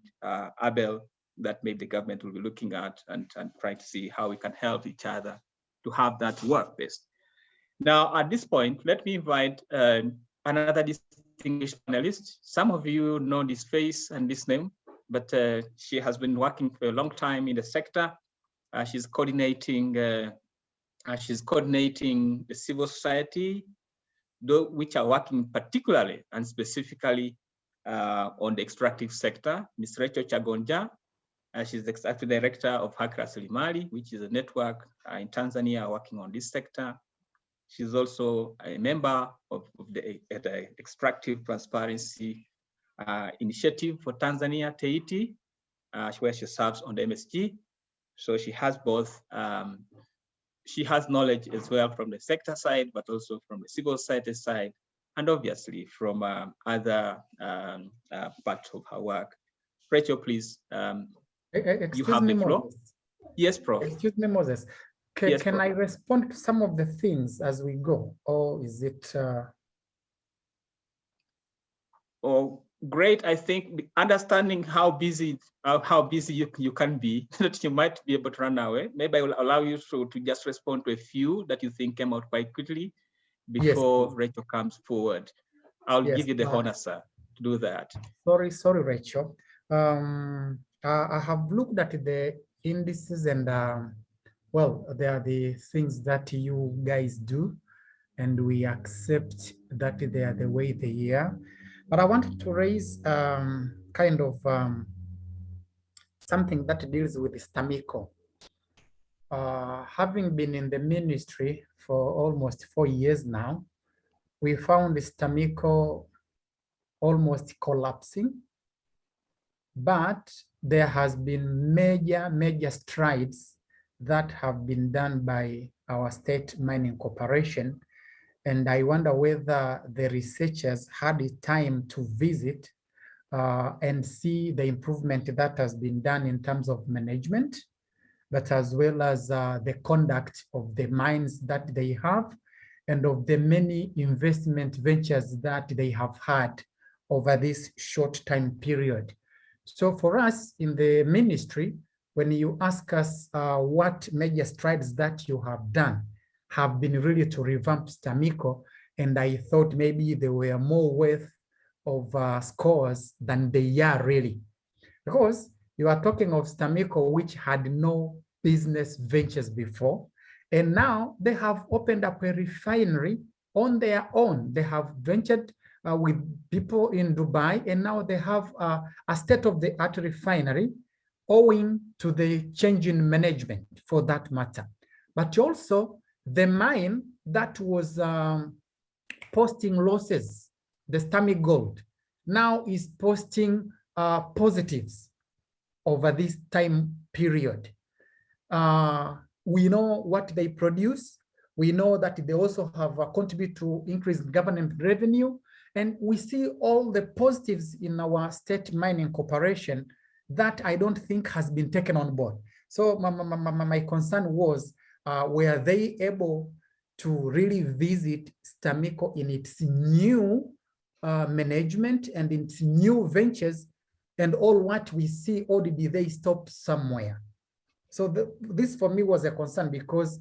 Abel, that maybe the government will be looking at and try to see how we can help each other to have that work best. Now, at this point, let me invite another distinguished panelist. Some of you know this face and this name, but she has been working for a long time in the sector. She's coordinating the civil society, which are working particularly and specifically on the extractive sector. Ms. Rachel Chagonja, she's the executive director of Haki Rasilimali, which is a network in Tanzania working on this sector. She's also a member of the Extractive Transparency Initiative for Tanzania, TEITI, where she serves on the MSG. So she has both, she has knowledge as well from the sector side, but also from the civil society side, and obviously from other parts of her work. Rachel, please, you have the floor. Yes, Prof. Excuse me, Moses. Yes, can Prof. I respond to some of the things as we go, or is it? Oh, great. I think understanding how busy you can be, that you might be able to run away. Maybe I will allow you to just respond to a few that you think came out quite quickly before yes, Rachel comes forward. I'll give you the honor, sir, to do that. Sorry, Rachel. I have looked at the indices and well, they are the things that you guys do, and we accept that they are the way they are. But I wanted to raise kind of something that deals with STAMICO. Having been in the ministry for almost 4 years now, we found STAMICO almost collapsing, but there has been major strides that have been done by our state mining corporation. And I wonder whether the researchers had the time to visit and see the improvement that has been done in terms of management, but as well as the conduct of the mines that they have and of the many investment ventures that they have had over this short time period. So for us in the ministry, when you ask us what major strides that you have done, have been really to revamp STAMICO, and I thought maybe they were more worth of scores than they are really. Because you are talking of STAMICO, which had no business ventures before, and now they have opened up a refinery on their own. They have ventured with people in Dubai, and now they have a state-of-the-art refinery owing to the change in management for that matter. But also the mine that was posting losses, the Stami Gold, now is posting positives over this time period. we know what they produce. We know that they also have contributed to increased government revenue. And we see all the positives in our state mining corporation that I don't think has been taken on board. So my concern was, were they able to really visit STAMICO in its new management and its new ventures, and all what we see, or did they stop somewhere? So this for me was a concern, because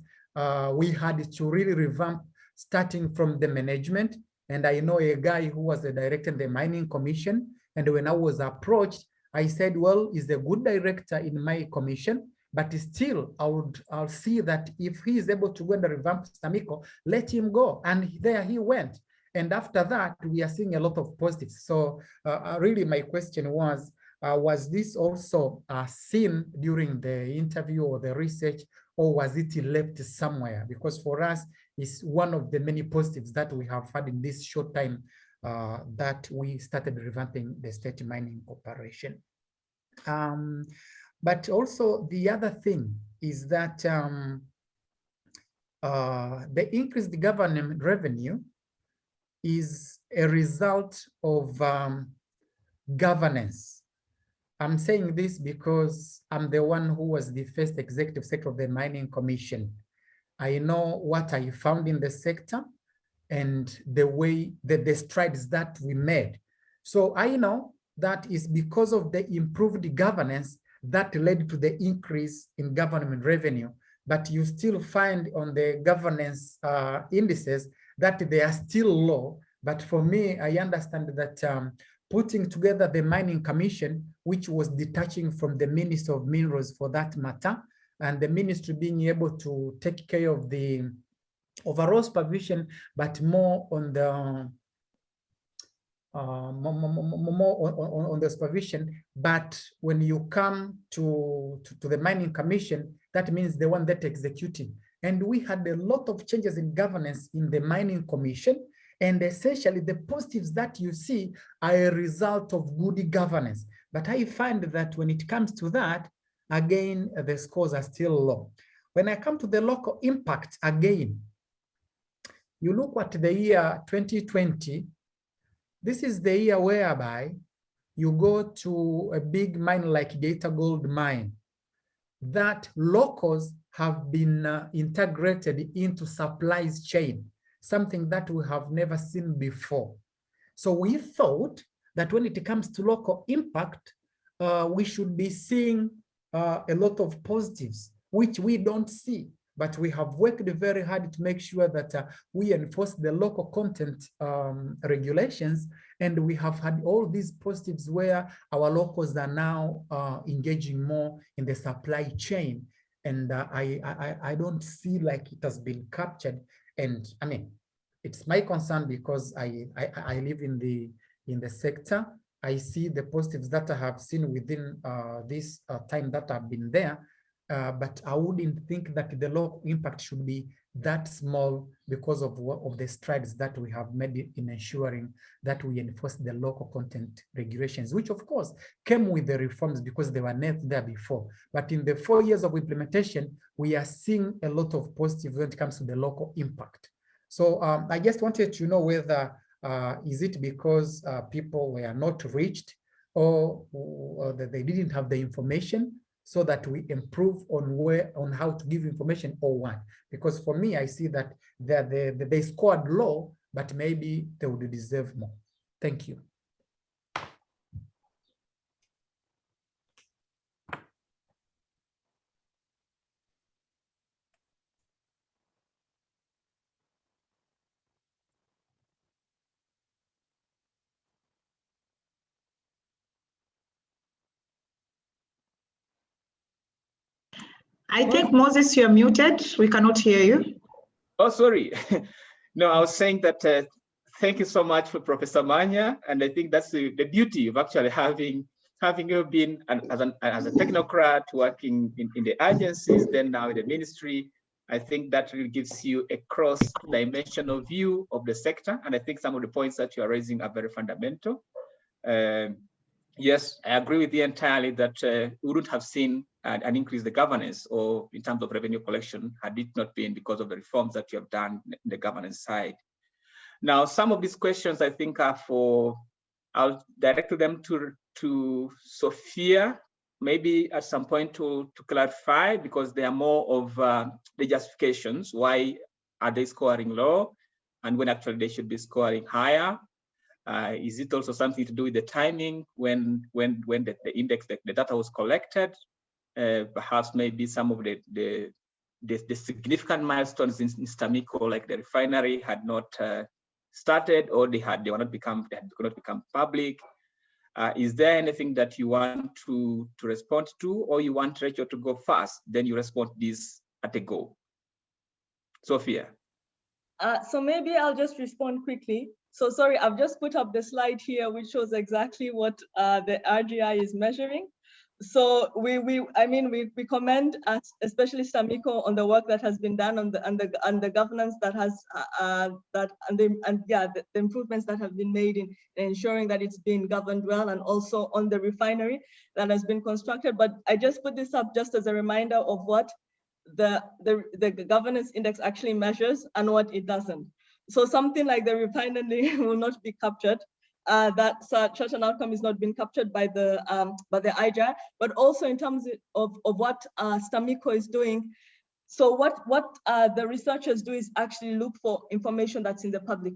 we had to really revamp, starting from the management. And I know a guy who was the director in the Mining Commission. And when I was approached, I said, well, he's a good director in my commission, but still I'll see that if he is able to go and revamp STAMICO, let him go. And there he went. And after that, we are seeing a lot of positives. So really my question was this also seen during the interview or the research, or was it left somewhere? Because for us, it's one of the many positives that we have had in this short time that we started revamping the state mining operation. But also the other thing is that the increased government revenue is a result of governance. I'm saying this because I'm the one who was the first executive secretary of the Mining Commission. I know what I found in the sector and the way that the strides that we made. So I know that is because of the improved governance that led to the increase in government revenue. But you still find on the governance indices that they are still low. But for me, I understand that putting together the Mining Commission, which was detaching from the Minister of Minerals for that matter, and the ministry being able to take care of the overall supervision, but more on the on the supervision. But when you come to the Mining Commission, that means the one that executing. And we had a lot of changes in governance in the Mining Commission. And essentially the positives that you see are a result of good governance. But I find that when it comes to that, again, the scores are still low. When I come to the local impact, again, you look at the year 2020, this is the year whereby you go to a big mine like Data Gold Mine, that locals have been integrated into supplies chain, something that we have never seen before. So we thought that when it comes to local impact, we should be seeing a lot of positives, which we don't see. But we have worked very hard to make sure that we enforce the local content regulations, and we have had all these positives where our locals are now engaging more in the supply chain. And I don't see like it has been captured. And I mean, it's my concern because I live in the sector. I see the positives that I have seen within this time that I've been there. But I wouldn't think that the local impact should be that small because of the strides that we have made in ensuring that we enforce the local content regulations, which of course came with the reforms because they were not there before. But in the 4 years of implementation, we are seeing a lot of positives when it comes to the local impact. So I just wanted to know whether is it because people were not reached, or that they didn't have the information, so that we improve on how to give information, or what? Because for me, I see that they scored low, but maybe they would deserve more. Thank you. I think, Moses, you're muted. We cannot hear you. Oh, sorry. No, I was saying that thank you so much for Professor Manya. And I think that's the beauty of actually having you been as a technocrat working in the agencies, then now in the ministry. I think that really gives you a cross-dimensional view of the sector. And I think some of the points that you are raising are very fundamental. Yes, I agree with you entirely that we wouldn't have seen an increase in the governance or in terms of revenue collection had it not been because of the reforms that you have done in the governance side. Now, some of these questions I think are I'll direct them to Sophia, maybe at some point to clarify, because they are more of the justifications. Why are they scoring low? And when actually they should be scoring higher? Is it also something to do with the timing when the index, the data was collected? Perhaps maybe some of the significant milestones in STAMICO, like the refinery, had not started, or they had not become public. Is there anything that you want to respond to, or you want Rachel to go first? Then you respond this at a go. Sophia. So maybe I'll just respond quickly. So sorry, I've just put up the slide here, which shows exactly what the RGI is measuring. So we commend especially STAMICO on the work that has been done on the governance that has the improvements that have been made in ensuring that it's being governed well, and also on the refinery that has been constructed. But I just put this up just as a reminder of what the governance index actually measures and what it doesn't. So something like the refinery will not be captured. That such an outcome is not being captured by the IGI, but also in terms of what STAMICO is doing. So what the researchers do is actually look for information that's in the public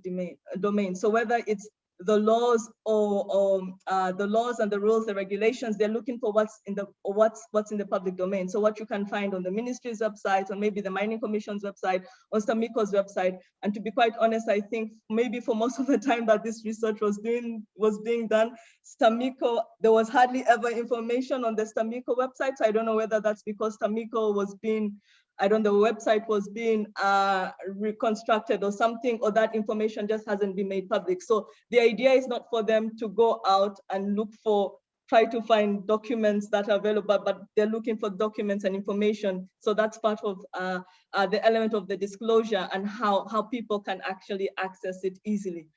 domain. So whether it's the laws or the laws and the rules, the regulations, they're looking for what's in the public domain. So what you can find on the ministry's website, or maybe the Mining Commission's website, or STAMICO's website. And to be quite honest, I think maybe for most of the time that this research was being done, STAMICO, there was hardly ever information on the STAMICO website. So I don't know whether that's because STAMICO was being, the website was being reconstructed or something, or that information just hasn't been made public. So the idea is not for them to go out and try to find documents that are available, but they're looking for documents and information. So that's part of the element of the disclosure and how people can actually access it easily.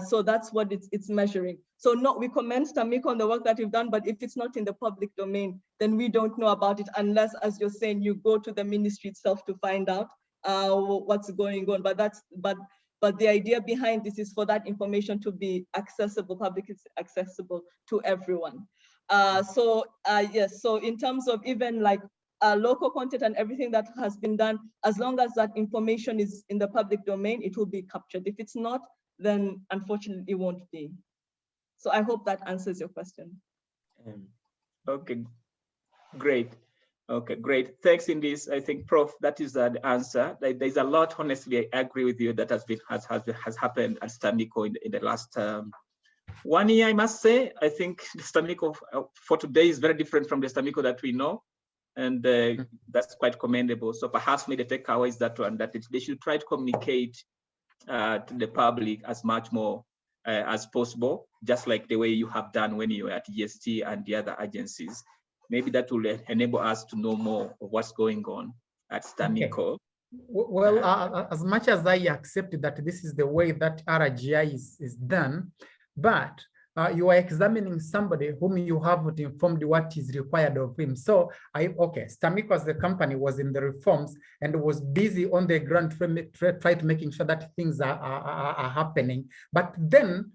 So that's what it's measuring. So we commend STAMICO on the work that you've done, but if it's not in the public domain, then we don't know about it unless, as you're saying, you go to the ministry itself to find out what's going on. But the idea behind this is for that information to be accessible, publicly accessible to everyone. Yes, so in terms of even like local content and everything that has been done, as long as that information is in the public domain, it will be captured. If it's not, then unfortunately it won't be. So I hope that answers your question. Okay, great. Okay, great. Thanks, Indy. I think, Prof, that is the answer. There's a lot, honestly, I agree with you, that has happened at STAMICO in the last 1 year, I must say. I think the STAMICO for today is very different from the STAMICO that we know. And that's quite commendable. So perhaps maybe the takeaway is that one, that they should try to communicate to the public as much more as possible, just like the way you have done when you were at EST and the other agencies. Maybe that will enable us to know more of what's going on at STAMICO. Okay. Well, as much as I accept that this is the way that RGI is done, but you are examining somebody whom you haven't informed what is required of him. So STAMICO as the company was in the reforms and was busy on the ground try to making sure that things are happening. But then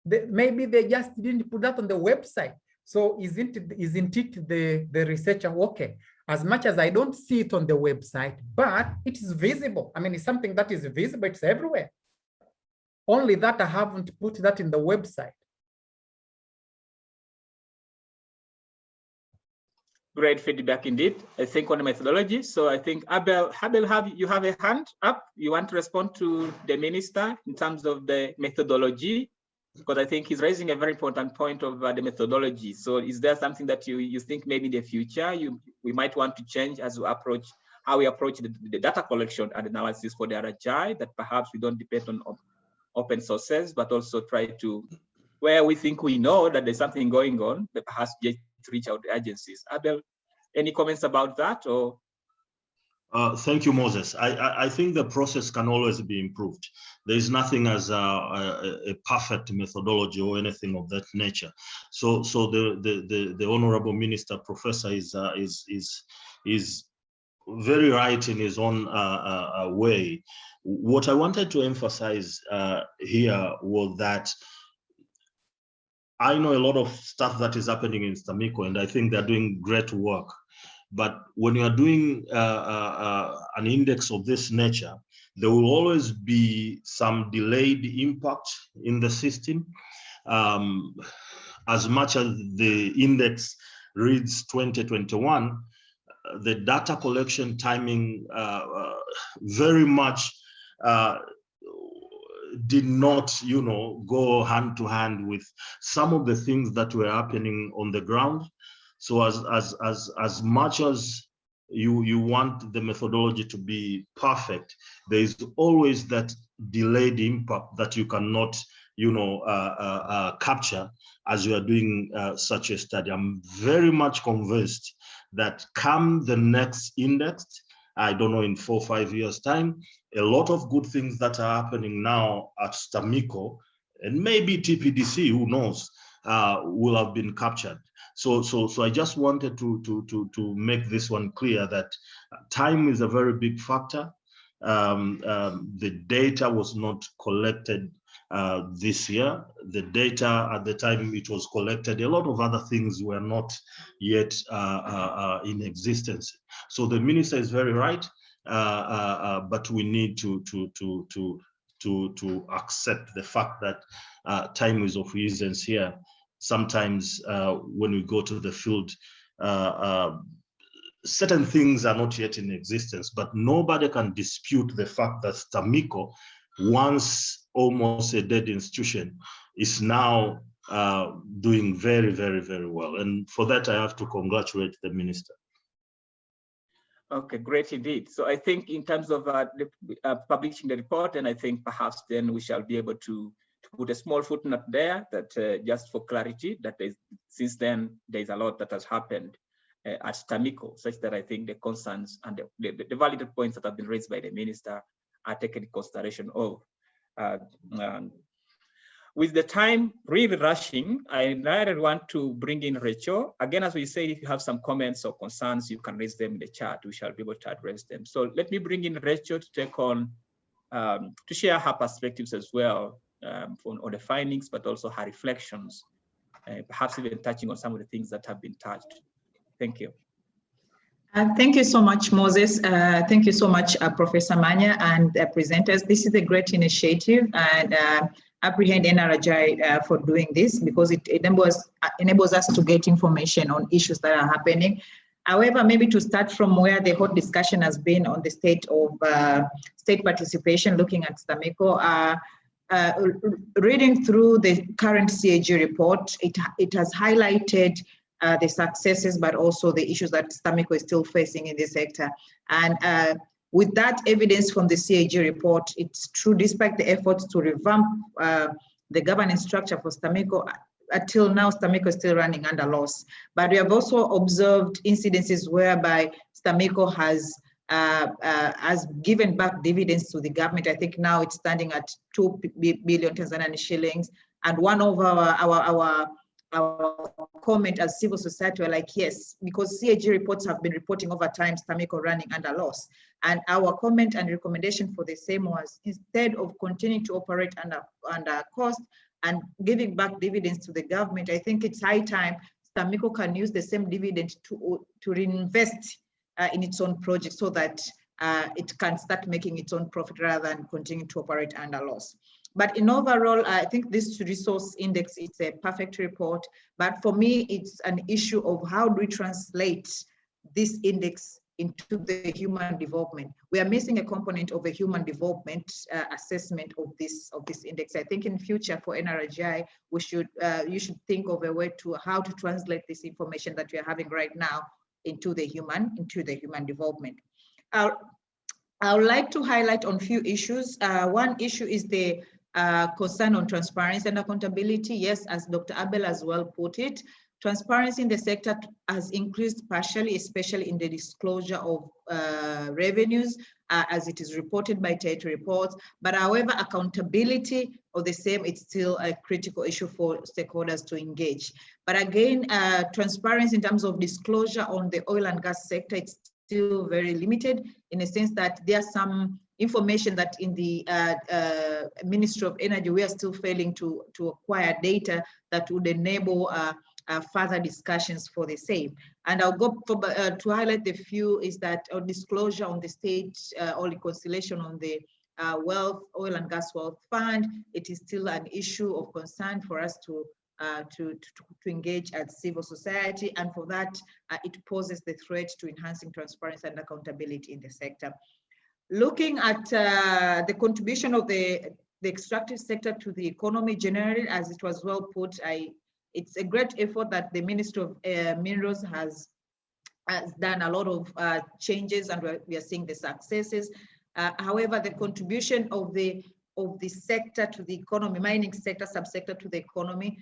maybe they just didn't put that on the website. So isn't it the researcher, okay, as much as I don't see it on the website, but it is visible. I mean, it's something that is visible, it's everywhere. Only that I haven't put that in the website. Great feedback indeed. I think on the methodology. So I think Abel, you have a hand up. You want to respond to the minister in terms of the methodology? Because I think he's raising a very important point of the methodology. So is there something that you think maybe in the future we might want to change as we approach how we approach the data collection and analysis for the RGI, that perhaps we don't depend on open sources, but also try to, where we think we know that there's something going on, but perhaps just to reach out to agencies. Abel, any comments about that? Or Thank you, Moses. I think the process can always be improved. There is nothing as a perfect methodology or anything of that nature. So the honorable minister professor is very right in his own way. What I wanted to emphasize here was that I know a lot of stuff that is happening in STAMICO, and I think they're doing great work. But when you are doing an index of this nature, there will always be some delayed impact in the system. As much as the index reads 2021, the data collection timing very much did not, go hand to hand with some of the things that were happening on the ground. So as much as you want the methodology to be perfect, there is always that delayed impact that you cannot, capture as you are doing such a study. I'm very much convinced that come the next index, I don't know, in 4 or 5 years' time, a lot of good things that are happening now at STAMICO and maybe TPDC, who knows, will have been captured. So I just wanted to make this one clear that time is a very big factor. The data was not collected this year. The data at the time it was collected, a lot of other things were not yet in existence. So the minister is very right, but we need to accept the fact that time is of essence here. Sometimes when we go to the field, certain things are not yet in existence, but nobody can dispute the fact that STAMICO, once almost a dead institution, is now doing very, very, very well. And for that, I have to congratulate the minister. Okay, great indeed. So I think in terms of publishing the report, and I think perhaps then we shall be able to put a small footnote there that just for clarity, that since then there's a lot that has happened at STAMICO, such that I think the concerns and the valid points that have been raised by the minister are taken in consideration of. With the time really rushing, I want to bring in Rachel. Again, as we say, if you have some comments or concerns, you can raise them in the chat. We shall be able to address them. So let me bring in Rachel to take on, to share her perspectives as well on the findings, but also her reflections, perhaps even touching on some of the things that have been touched. Thank you. Thank you so much, Moses. Thank you so much, Professor Manya and presenters. This is a great initiative, and apprehend NRGI for doing this, because it enables us to get information on issues that are happening. However, maybe to start from where the hot discussion has been on the state of state participation, looking at STAMICO, reading through the current CAG report, it has highlighted the successes, but also the issues that STAMICO is still facing in this sector. And with that evidence from the CAG report, it's true, despite the efforts to revamp the governance structure for STAMICO, until now, STAMICO is still running under loss. But we have also observed incidences whereby STAMICO has given back dividends to the government. I think now it's standing at 2 billion Tanzanian shillings. And one of our comment as civil society were like, yes, because CAG reports have been reporting over time STAMICO running under loss. And our comment and recommendation for the same was, instead of continuing to operate under cost and giving back dividends to the government, I think it's high time STAMICO can use the same dividend to reinvest in its own project, so that it can start making its own profit rather than continue to operate under loss. But in overall, I think this resource index, it's a perfect report. But for me, it's an issue of how do we translate this index into the human development. We are missing a component of a human development assessment of this index. I think in future for NRGI, you should think of a way to how to translate this information that we are having right now into the human development. I would like to highlight on few issues. One issue is the concern on transparency and accountability. Yes, as Dr. Abel as well put it, transparency in the sector has increased partially, especially in the disclosure of revenues, as it is reported by territory reports. But however, accountability of the same, it's still a critical issue for stakeholders to engage. But again, transparency in terms of disclosure on the oil and gas sector, it's still very limited, in a sense that there's some information that in the Ministry of Energy, we are still failing to acquire data that would enable further discussions for the same. And I'll go for, to highlight the few is that disclosure on the state or reconciliation on the oil and gas wealth fund. It is still an issue of concern for us to engage as civil society, and for that it poses the threat to enhancing transparency and accountability in the sector. Looking at the contribution of the extractive sector to the economy generally, as it was well put, it's a great effort that the Ministry of Minerals has done a lot of changes, and we are seeing the successes. However, the contribution of the sector to the economy, mining sector, subsector to the economy,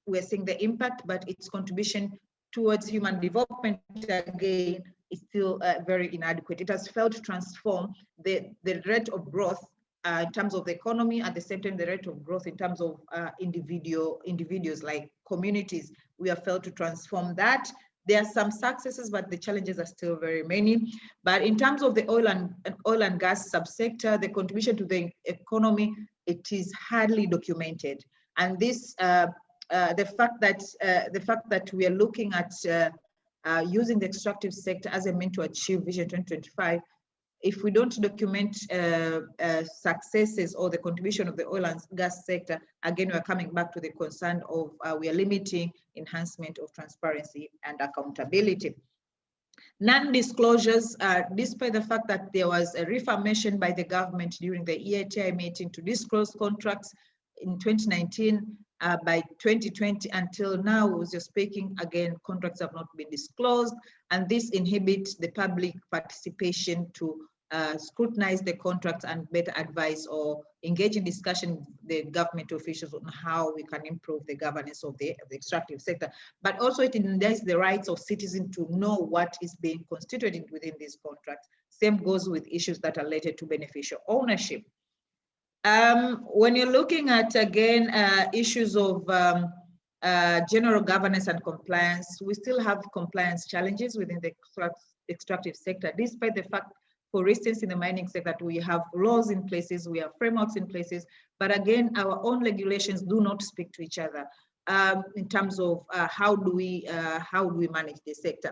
we're seeing the impact, but its contribution towards human development again is still very inadequate. It has failed to transform the rate of growth in terms of the economy, at the same time the rate of growth in terms of individuals like communities. We have failed to transform that. There are some successes, but the challenges are still very many. But in terms of the oil and gas subsector, the contribution to the economy, it is hardly documented. And this, the fact that we are looking at using the extractive sector as a means to achieve Vision 2025, if we don't document successes or the contribution of the oil and gas sector, again, we're coming back to the concern of we are limiting enhancement of transparency and accountability. Non-disclosures, despite the fact that there was a reformation by the government during the EATI meeting to disclose contracts in 2019, by 2020 until now, as you're speaking, again, contracts have not been disclosed, and this inhibits the public participation to scrutinize the contracts and better advise or engage in discussion with the government officials on how we can improve the governance of the extractive sector. But also it enhances the rights of citizens to know what is being constituted within these contracts. Same goes with issues that are related to beneficial ownership. When you're looking at, again, issues of general governance and compliance, we still have compliance challenges within the extractive sector, despite the fact, for instance, in the mining sector, that we have laws in places, we have frameworks in places, but again, our own regulations do not speak to each other in terms of how do we manage the sector.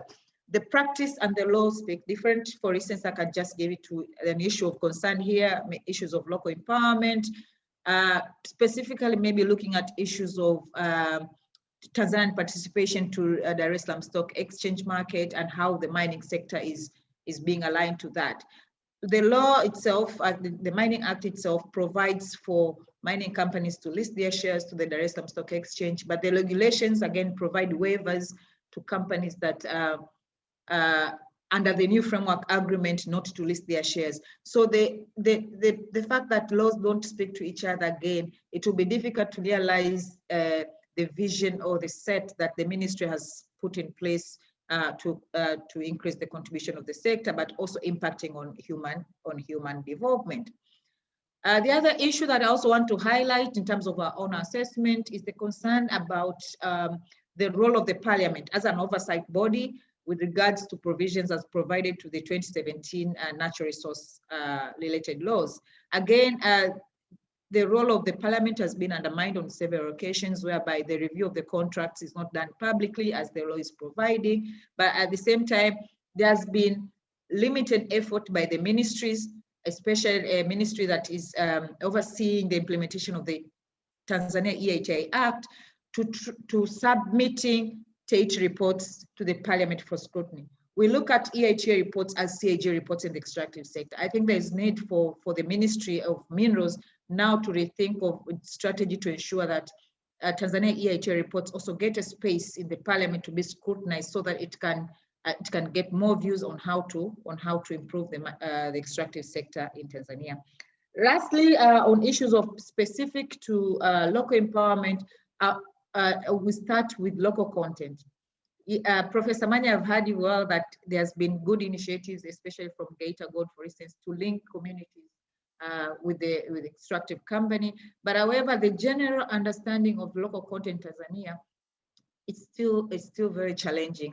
The practice and the law speak different. For instance, I can just give it to an issue of concern here, issues of local empowerment, specifically maybe looking at issues of Tanzanian participation to Dar es Salaam Stock Exchange market and how the mining sector is being aligned to that. The law itself, the Mining Act itself, provides for mining companies to list their shares to the Dar es Salaam Stock Exchange, but the regulations again provide waivers to companies that under the new framework agreement not to list their shares. So the fact that laws don't speak to each other, again, it will be difficult to realize the vision or the set that the ministry has put in place to increase the contribution of the sector, but also impacting on human development. The other issue that I also want to highlight in terms of our own assessment is the concern about the role of the parliament as an oversight body with regards to provisions as provided to the 2017 natural resource related laws. Again, the role of the parliament has been undermined on several occasions, whereby the review of the contracts is not done publicly as the law is providing. But at the same time, there's been limited effort by the ministries, especially a ministry that is overseeing the implementation of the Tanzania EHI Act, to submitting state reports to the parliament for scrutiny. We look at EHI reports as CAG reports in the extractive sector. I think there is need for the Ministry of Minerals now to rethink of strategy to ensure that Tanzania EHI reports also get a space in the parliament to be scrutinized, so that it can get more views on how to improve the extractive sector in Tanzania. Lastly, on issues of specific to local empowerment, we start with local content. Professor Manya, I've heard you well that there's been good initiatives, especially from Geita Gold, for instance, to link communities with the extractive company. But however, the general understanding of local content in Tanzania, it's still very challenging.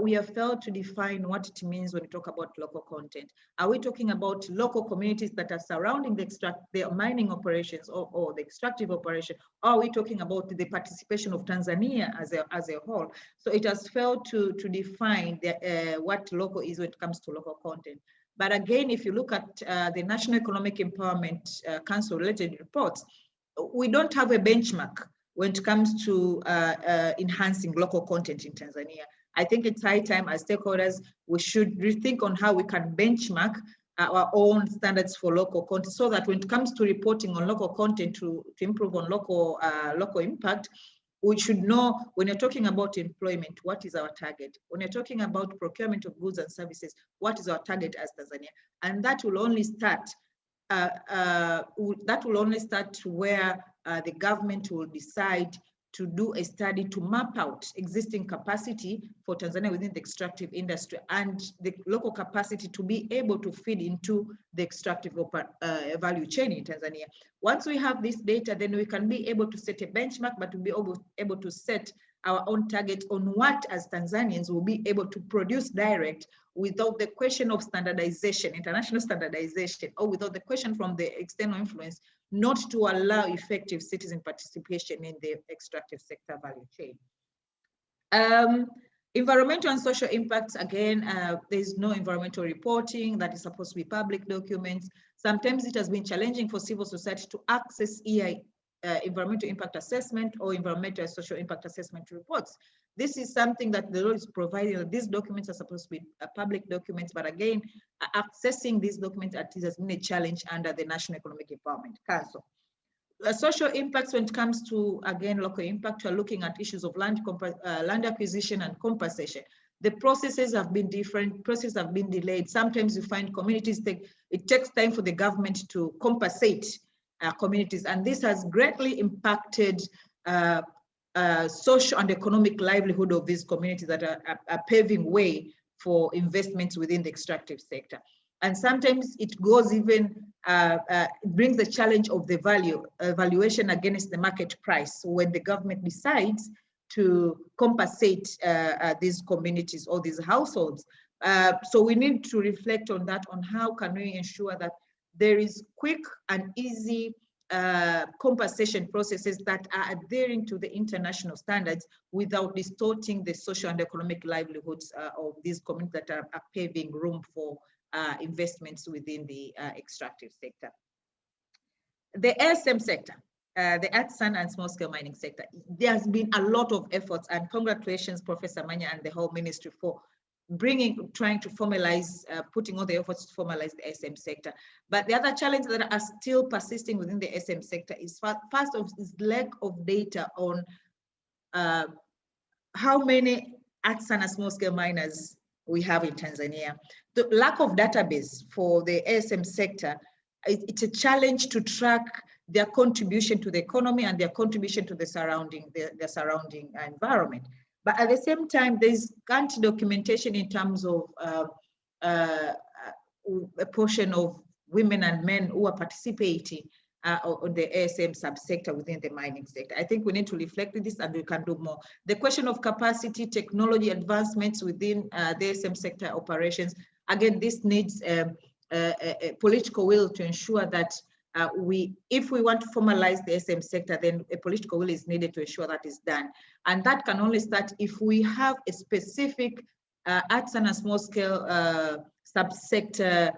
We have failed to define what it means when we talk about local content. Are we talking about local communities that are surrounding the mining operations or the extractive operation? Or are we talking about the participation of Tanzania as a whole? So it has failed to define what local is when it comes to local content. But again, if you look at the National Economic Empowerment Council related reports, we don't have a benchmark when it comes to enhancing local content in Tanzania. I think it's high time as stakeholders, we should rethink on how we can benchmark our own standards for local content, so that when it comes to reporting on local content to improve on local impact, we should know when you're talking about employment, what is our target? When you're talking about procurement of goods and services, what is our target as Tanzania? And that will only start where the government will decide to do a study to map out existing capacity for Tanzania within the extractive industry and the local capacity to be able to feed into the extractive value chain in Tanzania. Once we have this data, then we can be able to set a benchmark, but to be able to set our own target on what as Tanzanians will be able to produce direct without the question of standardization, international standardization, or without the question from the external influence, not to allow effective citizen participation in the extractive sector value chain. Environmental and social impacts, again, there's no environmental reporting that is supposed to be public documents. Sometimes it has been challenging for civil society to access environmental impact assessment or environmental and social impact assessment reports. This is something that the law is providing. These documents are supposed to be public documents, but again, accessing these documents has been a challenge under the National Economic Empowerment Council. Social impacts, when it comes to, again, local impact, we're looking at issues of land acquisition and compensation. The processes have been different, processes have been delayed. Sometimes you find communities, it takes time for the government to compensate communities, and this has greatly impacted social and economic livelihood of these communities that are paving way for investments within the extractive sector. And sometimes it goes even, it brings the challenge of the valuation against the market price when the government decides to compensate these communities or these households. So we need to reflect on that, on how can we ensure that there is quick and easy compensation processes that are adhering to the international standards without distorting the social and economic livelihoods of these communities that are paving room for investments within the extractive sector. The ASM sector, the artisan and small scale mining sector, there has been a lot of efforts, and congratulations, Professor Manya and the whole ministry for trying to formalize, putting all the efforts to formalize the SM sector. But the other challenges that are still persisting within the SM sector is first of is lack of data on how many artisan and small scale miners we have in Tanzania. The lack of database for the ASM sector, it's a challenge to track their contribution to the economy and their contribution to the surrounding environment. But at the same time, there's scanty documentation in terms of a portion of women and men who are participating on the ASM subsector within the mining sector. I think we need to reflect on this, and we can do more. The question of capacity, technology advancements within the ASM sector operations, again, this needs a political will to ensure that if we want to formalize the SM sector, then a political will is needed to ensure that is done. And that can only start if we have a specific artisan and small scale subsector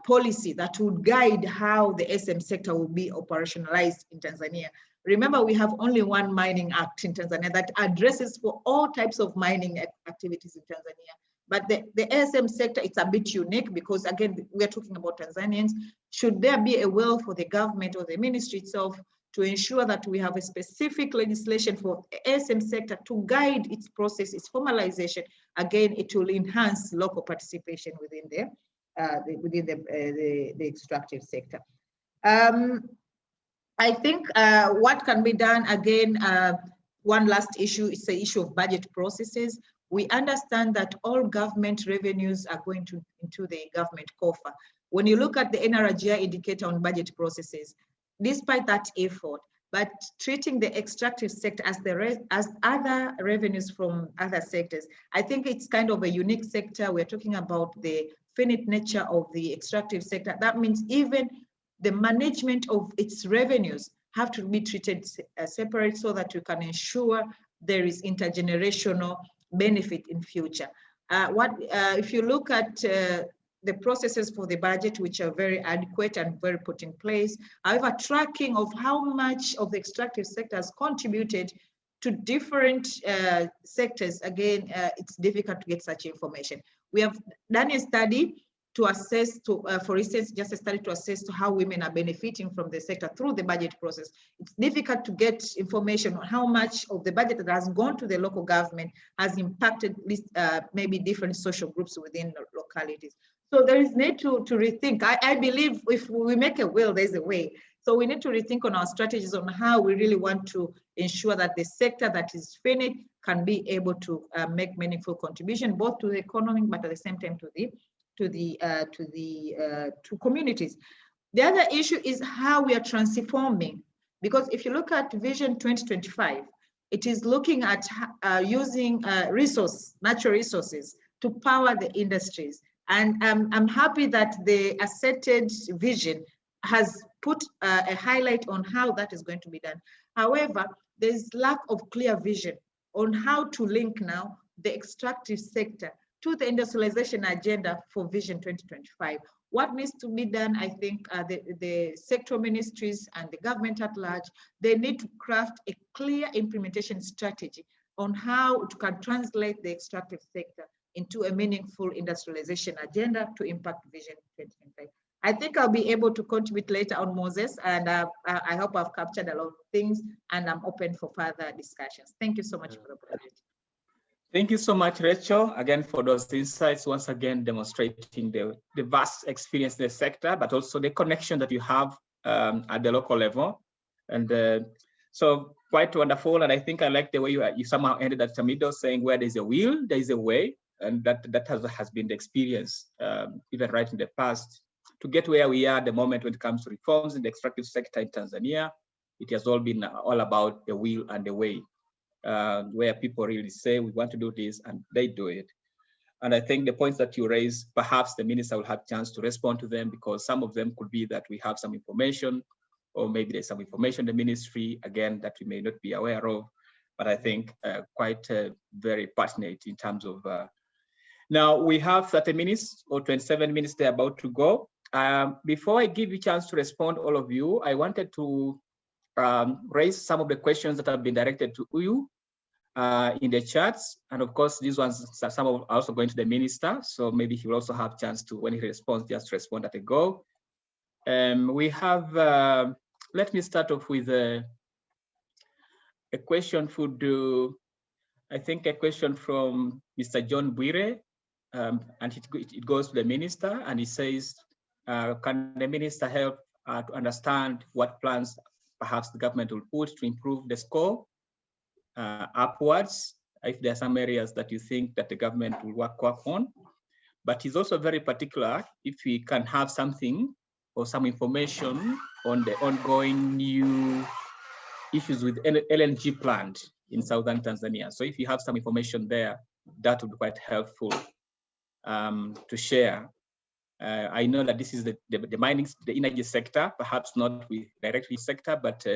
policy that would guide how the SM sector will be operationalized in Tanzania. Remember, we have only one mining act in Tanzania that addresses for all types of mining activities in Tanzania. But the ASM sector, it's a bit unique because, again, we're talking about Tanzanians. Should there be a will for the government or the ministry itself to ensure that we have a specific legislation for the ASM sector to guide its process, its formalization? Again, it will enhance local participation within the extractive sector. I think what can be done, again, one last issue is the issue of budget processes. We understand that all government revenues are going into the government coffer. When you look at the NRGI indicator on budget processes, despite that effort, but treating the extractive sector as other revenues from other sectors, I think it's kind of a unique sector. We're talking about the finite nature of the extractive sector. That means even the management of its revenues have to be treated separate so that you can ensure there is intergenerational benefit in future. If you look at the processes for the budget, which are very adequate and very put in place. However, tracking of how much of the extractive sector has contributed to different sectors, again, it's difficult to get such information. We have done a study to assess, for instance, just a study to assess how women are benefiting from the sector through the budget process. It's difficult to get information on how much of the budget that has gone to the local government has impacted at least maybe different social groups within the localities. So there is need to rethink. I believe if we make a will, there's a way. So we need to rethink on our strategies on how we really want to ensure that the sector that is finite can be able to make meaningful contribution, both to the economy, but at the same time to communities. The other issue is how we are transforming, because if you look at Vision 2025, it is looking at using natural resources to power the industries. And I'm happy that the asserted vision has put a highlight on how that is going to be done. However, there's lack of clear vision on how to link now the extractive sector to the industrialization agenda for Vision 2025. What needs to be done, I think the sector ministries and the government at large, they need to craft a clear implementation strategy on how to can translate the extractive sector into a meaningful industrialization agenda to impact Vision 2025. I think I'll be able to contribute later on, Moses, and I hope I've captured a lot of things, and I'm open for further discussions. Thank you so much for the opportunity. Thank you so much, Rachel, again, for those insights, once again demonstrating the vast experience in the sector, but also the connection that you have at the local level. And so quite wonderful. And I think I like the way you somehow ended at the middle, saying where there's a will, there is a way. And that has been the experience, even right in the past, to get where we are at the moment when it comes to reforms in the extractive sector in Tanzania. It has all been all about the will and the way, where people really say, we want to do this, and they do it. And I think the points that you raise, perhaps the minister will have a chance to respond to them, because some of them could be that we have some information, or maybe there's some information in the ministry, again, that we may not be aware of. But I think quite very pertinent in terms of now we have 30 minutes or 27 minutes they're about to go. Before I give you a chance to respond, all of you, I wanted to raise some of the questions that have been directed to you in the chats. And of course, these ones, some are also going to the minister. So maybe he will also have a chance to, when he responds, just respond at a go. We have, let me start off with a question I think a question from Mr. John Bwire. And it goes to the minister, and he says, can the minister help to understand what plans perhaps the government will put to improve the score upwards, if there are some areas that you think that the government will work on. But he's also very particular if we can have something or some information on the ongoing new issues with LNG plant in southern Tanzania. So if you have some information there, that would be quite helpful to share. I know that this is the mining, the energy sector, perhaps not with directly sector, but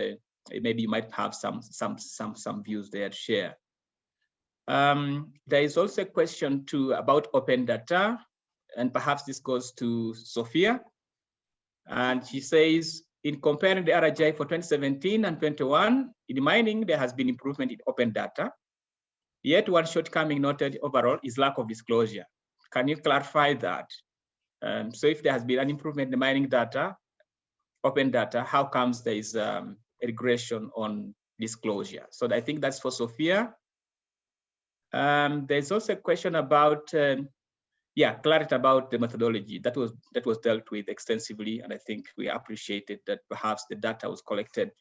maybe you might have some views there to share. There is also a question about open data, and perhaps this goes to Sophia. And she says, in comparing the NRGI for 2017 and 21, in mining, there has been improvement in open data. Yet one shortcoming noted overall is lack of disclosure. Can you clarify that? So if there has been an improvement in the mining data, open data, how comes there is a regression on disclosure? So I think that's for Sophia. There's also a question about, clarity about the methodology. That was dealt with extensively, and I think we appreciated that perhaps the data was collected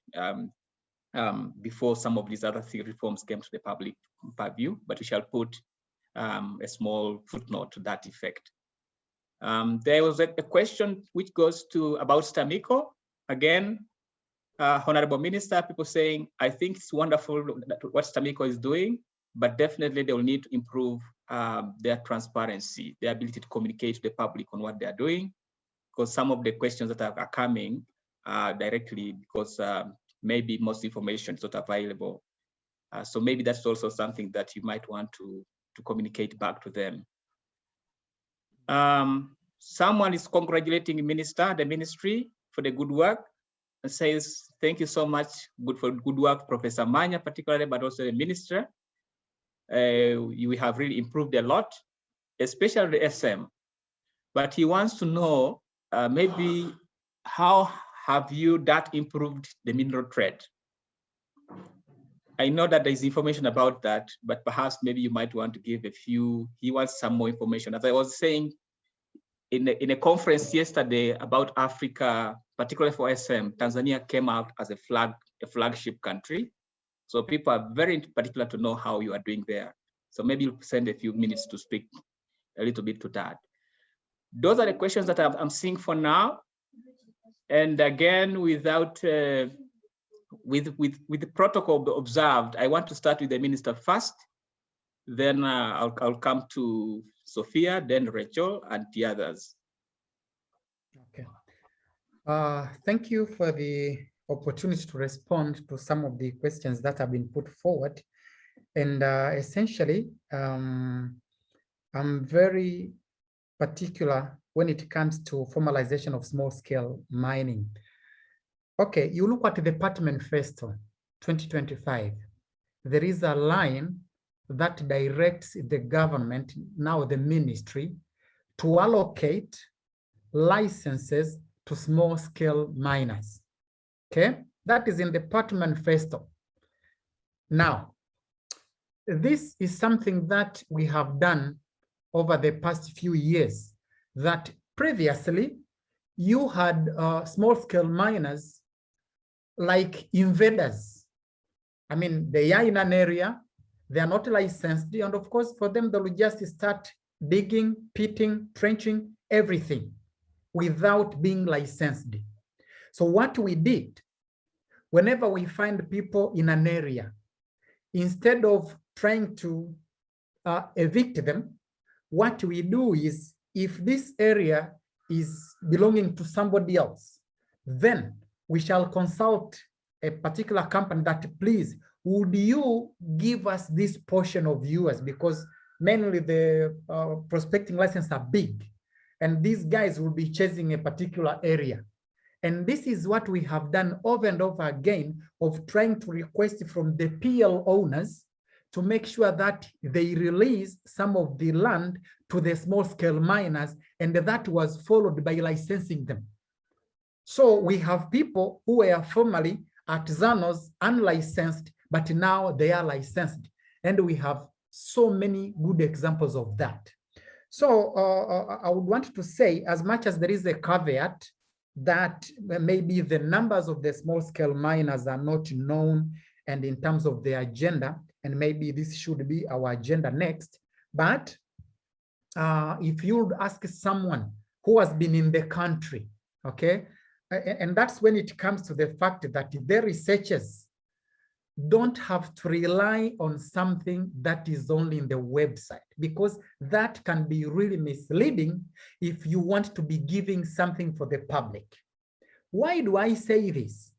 before some of these other three reforms came to the public purview, but we shall put a small footnote to that effect. There was a question which goes to about STAMICO. Again, Honorable Minister, people saying, I think it's wonderful what STAMICO is doing, but definitely they will need to improve their transparency, their ability to communicate to the public on what they are doing, because some of the questions that are coming directly, because maybe most information is not available. So maybe that's also something that you might want to communicate back to them. Someone is congratulating the ministry for the good work and says, thank you so much for good work, Professor Manya, particularly, but also the minister. You have really improved a lot, especially the SM. But he wants to know maybe how have you improved the mineral trade? I know that there's information about that, but perhaps maybe you might want to give a few. He wants some more information. As I was saying in a conference yesterday about Africa, particularly for SM, Tanzania came out as a flagship country. So people are very particular to know how you are doing there. So maybe you'll send a few minutes to speak a little bit to that. Those are the questions that I'm seeing for now. And again, without with the protocol observed, I want to start with the minister first. Then I'll come to Sophia, then Rachel, and the others. Okay. Thank you for the opportunity to respond to some of the questions that have been put forward. And essentially, I'm very particular when it comes to formalization of small-scale mining. Okay, you look at the Department Manifesto 2025. There is a line that directs the government, now the ministry, to allocate licenses to small-scale miners. Okay, that is in the Department Manifesto. Now, this is something that we have done over the past few years, that previously you had small-scale miners like invaders. I mean, they are in an area, they are not licensed, and of course, for them, they will just start digging, pitting, trenching, everything without being licensed. So what we did, whenever we find people in an area, instead of trying to evict them, what we do is, if this area is belonging to somebody else, then we shall consult a particular company that, please, would you give us this portion of yours? Because mainly the prospecting licenses are big, and these guys will be chasing a particular area. And this is what we have done over and over again, of trying to request from the PL owners to make sure that they release some of the land to the small-scale miners, and that was followed by licensing them. So we have people who were formerly artisanals, unlicensed, but now they are licensed. And we have so many good examples of that. So I would want to say, as much as there is a caveat that maybe the numbers of the small-scale miners are not known, and in terms of the agenda, and maybe this should be our agenda next, but if you would ask someone who has been in the country, okay, and that's when it comes to the fact that the researchers don't have to rely on something that is only in the website, because that can be really misleading if you want to be giving something for the public. Why do I say this?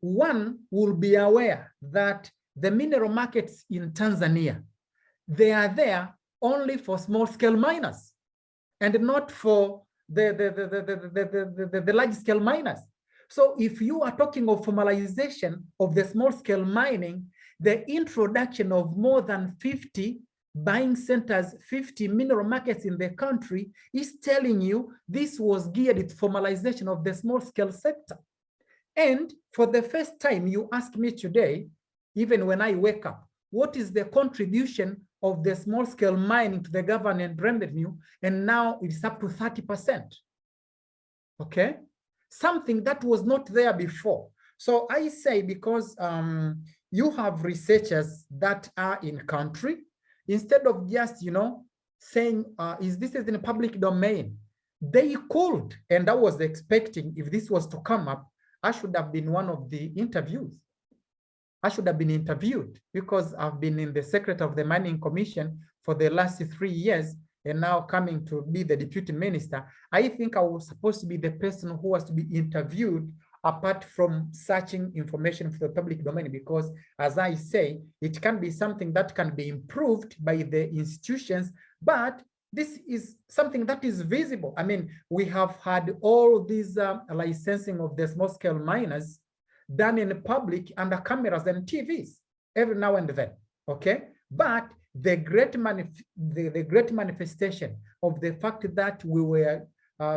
One will be aware that the mineral markets in Tanzania, they are there only for small-scale miners and not for the large-scale miners. So if you are talking of formalization of the small-scale mining, the introduction of more than 50 buying centers, 50 mineral markets in the country is telling you this was geared to formalization of the small-scale sector. And for the first time, you ask me today, even when I wake up, what is the contribution of the small-scale mining to the government revenue? And now it's up to 30%. Okay? Something that was not there before. So I say, because you have researchers that are in country, instead of just, saying, is this in the public domain? They could, and I was expecting, if this was to come up, I should have been one of the interviews. I should have been interviewed, because I've been in the Secretary of the Mining Commission for the last 3 years, and now coming to be the Deputy Minister. I think I was supposed to be the person who was to be interviewed, apart from searching information for the public domain, because, as I say, it can be something that can be improved by the institutions, but this is something that is visible. I mean, we have had all these licensing of the small-scale miners done in public under cameras and TVs every now and then, okay? But the great manifestation of the fact that we were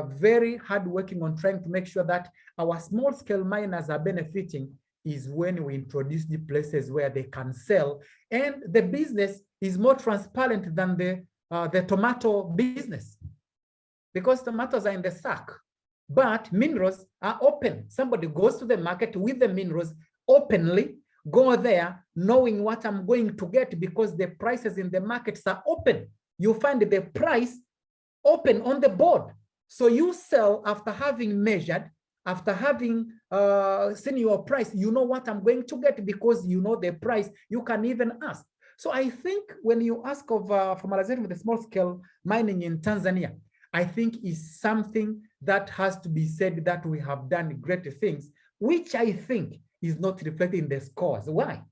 very hard working on trying to make sure that our small-scale miners are benefiting is when we introduce the places where they can sell, and the business is more transparent than the tomato business, because tomatoes are in the sack, but minerals are open. Somebody goes to the market with the minerals openly, go there knowing what I'm going to get, because the prices in the markets are open. You find the price open on the board. So you sell after having measured, after having seen your price, you know what I'm going to get, because you know the price. You can even ask. So I think when you ask of formalization of the small-scale mining in Tanzania, I think is something that has to be said, that we have done great things, which I think is not reflected in the scores. Why?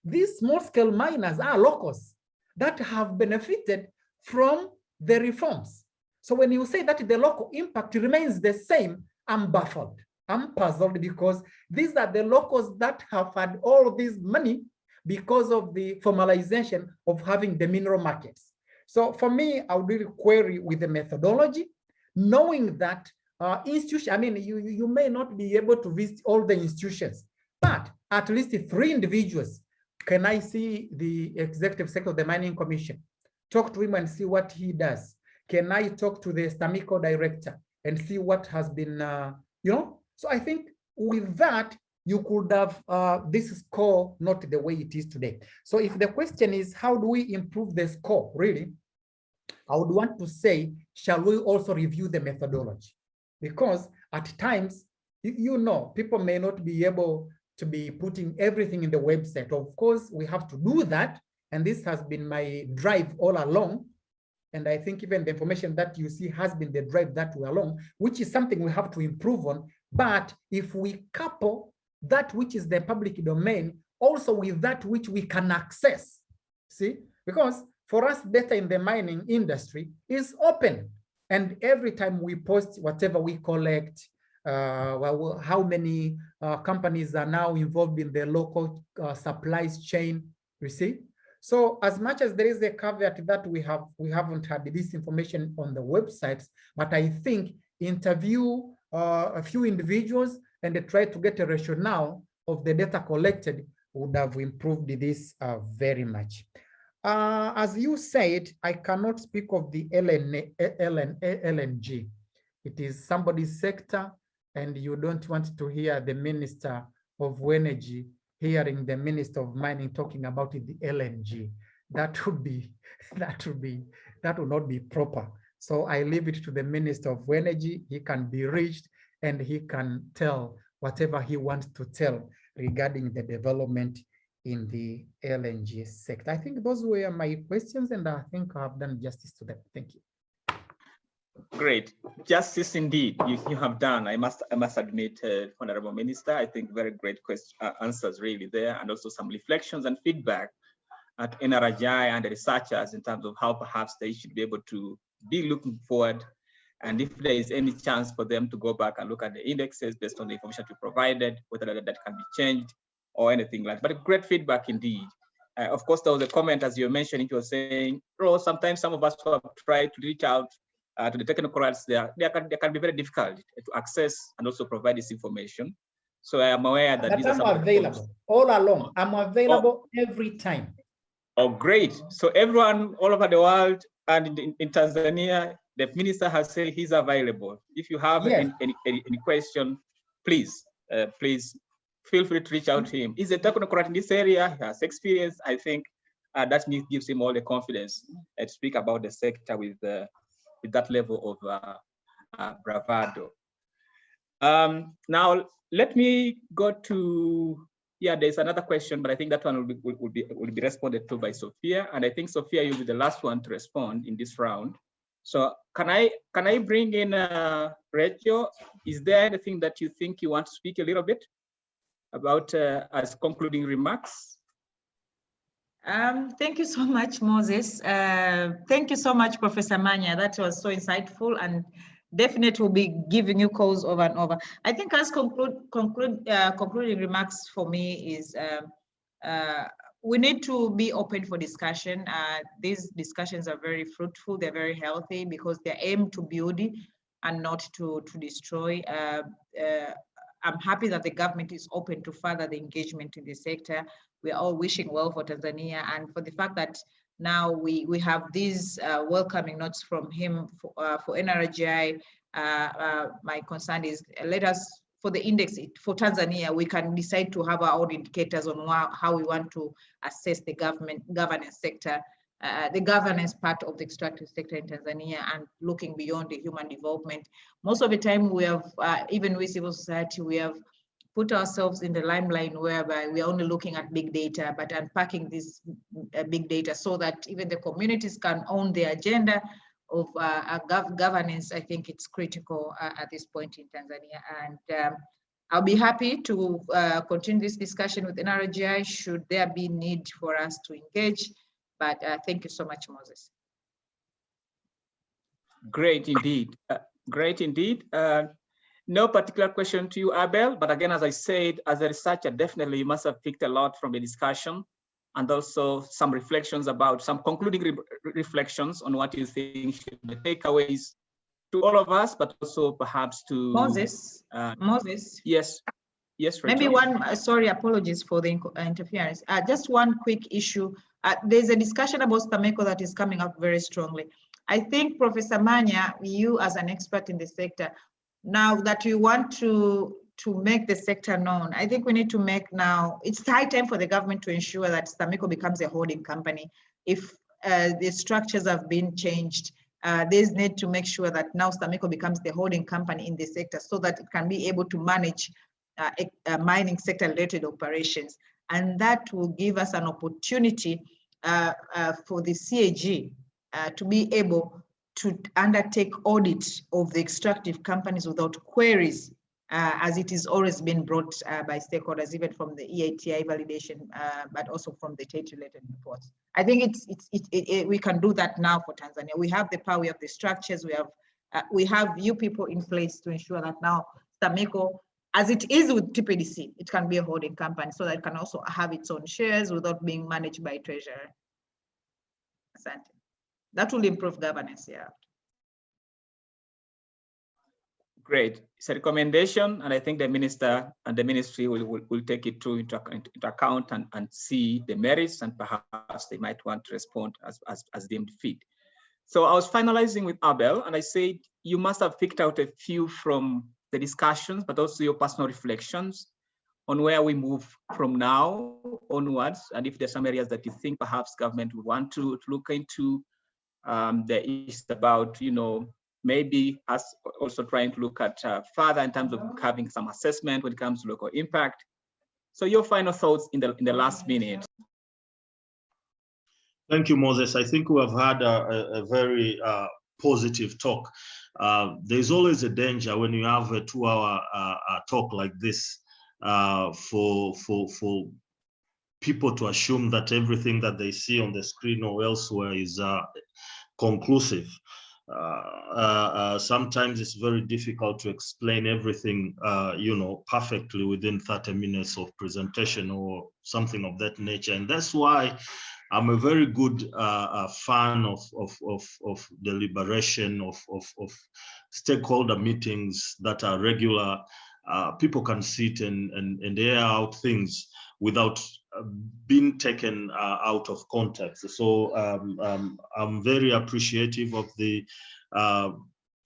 These small-scale miners are locals that have benefited from the reforms. So when you say that the local impact remains the same, I'm baffled. I'm puzzled, because these are the locals that have had all this money because of the formalization of having the mineral markets. So for me, I would really query with the methodology, knowing that institution, I mean, you may not be able to visit all the institutions, but at least 3 individuals. Can I see the executive secretary of the Mining Commission? Talk to him and see what he does. Can I talk to the STAMICO director and see what has been, So I think with that, you could have this score not the way it is today. So if the question is, how do we improve the score, really, I would want to say, shall we also review the methodology? Because at times, people may not be able to be putting everything in the website. Of course, we have to do that. And this has been my drive all along. And I think even the information that you see has been the drive that we're along, which is something we have to improve on. But if we couple that which is the public domain also with that which we can access, see, because for us, data in the mining industry is open. And every time we post whatever we collect, how many companies are now involved in the local supplies chain, you see? So as much as there is a caveat that we haven't had this information on the websites, but I think interview a few individuals and try to get a rationale of the data collected would have improved this very much. As you said, I cannot speak of the LNG. It is somebody's sector, and you don't want to hear the Minister of Energy hearing the Minister of Mining talking about the LNG. That would not be proper. So I leave it to the Minister of Energy. He can be reached and he can tell whatever he wants to tell regarding the development in the LNG sector. I think those were my questions, and I think I have done justice to them. Thank you. Great, justice indeed. You have done. I must admit, Honorable Minister. I think very great answers really there, and also some reflections and feedback at NRGI and the researchers in terms of how perhaps they should be able to be looking forward, and if there is any chance for them to go back and look at the indexes based on the information you provided, whether that can be changed or anything like that. But great feedback indeed. Of course, there was a comment, as you mentioned, it was saying, sometimes some of us who have tried to reach out to the technocrats, they can be very difficult to access and also provide this information. So I am aware that these are some available all along. I'm available every time. Oh, great. So everyone all over the world and in Tanzania, the minister has said he's available. If you have any question, please feel free to reach out to him. He's a technocrat in this area, he has experience. I think that gives him all the confidence to speak about the sector with that level of bravado. Now, let me go to, there's another question, but I think that one will be responded to by Sophia. And I think Sophia, you'll be the last one to respond in this round. So can I bring in Rachel? Is there anything that you think you want to speak a little bit about as concluding remarks? Thank you so much, Moses. Thank you so much, Professor Manya. That was so insightful, and definitely will be giving you calls over and over. I think as concluding remarks for me is we need to be open for discussion. These discussions are very fruitful, they're very healthy because they aim to build and not to destroy. I'm happy that the government is open to further the engagement in the sector. We are all wishing well for Tanzania, and for the fact that now we have these welcoming notes from him for NRGI. My concern is, let us, for the index for Tanzania, we can decide to have our own indicators on how we want to assess the governance sector, the governance part of the extractive sector in Tanzania, and looking beyond the human development. Most of the time we have, even with civil society, we have put ourselves in the limelight whereby we are only looking at big data, but unpacking this big data so that even the communities can own the agenda of governance. I think it's critical at this point in Tanzania. And I'll be happy to continue this discussion with NRGI should there be need for us to engage. But thank you so much, Moses. Great indeed. Great indeed. No particular question to you, Abel, but again, as I said, as a researcher, definitely you must have picked a lot from the discussion, and also some reflections about, some concluding reflections on what you think should be takeaways to all of us, but also perhaps to Moses. Moses. Yes. Yes, Rachel. Maybe one, sorry, apologies for the interference. Just one quick issue. There's a discussion about STAMECO that is coming up very strongly. I think, Professor Manya, you as an expert in the sector, now that you want to make the sector known, I think we need to make now, it's high time for the government to ensure that STAMECO becomes a holding company. If the structures have been changed, there's need to make sure that now STAMECO becomes the holding company in the sector so that it can be able to manage mining sector related operations. And that will give us an opportunity for the CAG to be able to undertake audit of the extractive companies without queries, as it is always been brought by stakeholders, even from the EATI validation, but also from the trade-related reports. I think we can do that now for Tanzania. We have the power, we have the structures, we have you people in place to ensure that now STAMECO, as it is with TPDC, it can be a holding company so that it can also have its own shares without being managed by treasurer. Asante. That will improve governance, yeah. Great. It's a recommendation, and I think the minister and the ministry will take it into account and see the merits, and perhaps they might want to respond as deemed fit. So I was finalizing with Abel, and I said, you must have picked out a few from the discussions, but also your personal reflections on where we move from now onwards, and if there's some areas that you think perhaps government would want to look into. There is about, maybe us also trying to look at further in terms of having some assessment when it comes to local impact. So your final thoughts in the last minute. Thank you, Moses. I think we have had a very positive talk. There's always a danger when you have a 2-hour talk like this for people to assume that everything that they see on the screen or elsewhere is conclusive. Sometimes it's very difficult to explain everything, perfectly within 30 minutes of presentation or something of that nature. And that's why I'm a very good fan of deliberation, of stakeholder meetings that are regular. People can sit and air out things without being taken out of context. So I'm very appreciative of the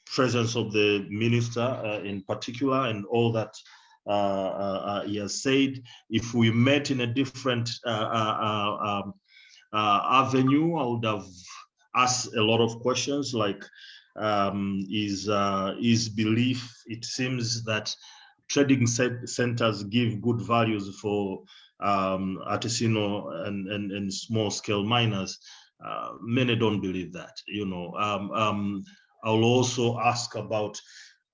presence of the minister in particular, and all that he has said. If we met in a different avenue, I would have asked a lot of questions like his belief. It seems that trading centers give good values for artisanal and small scale miners. Many don't believe that, you know. I'll also ask about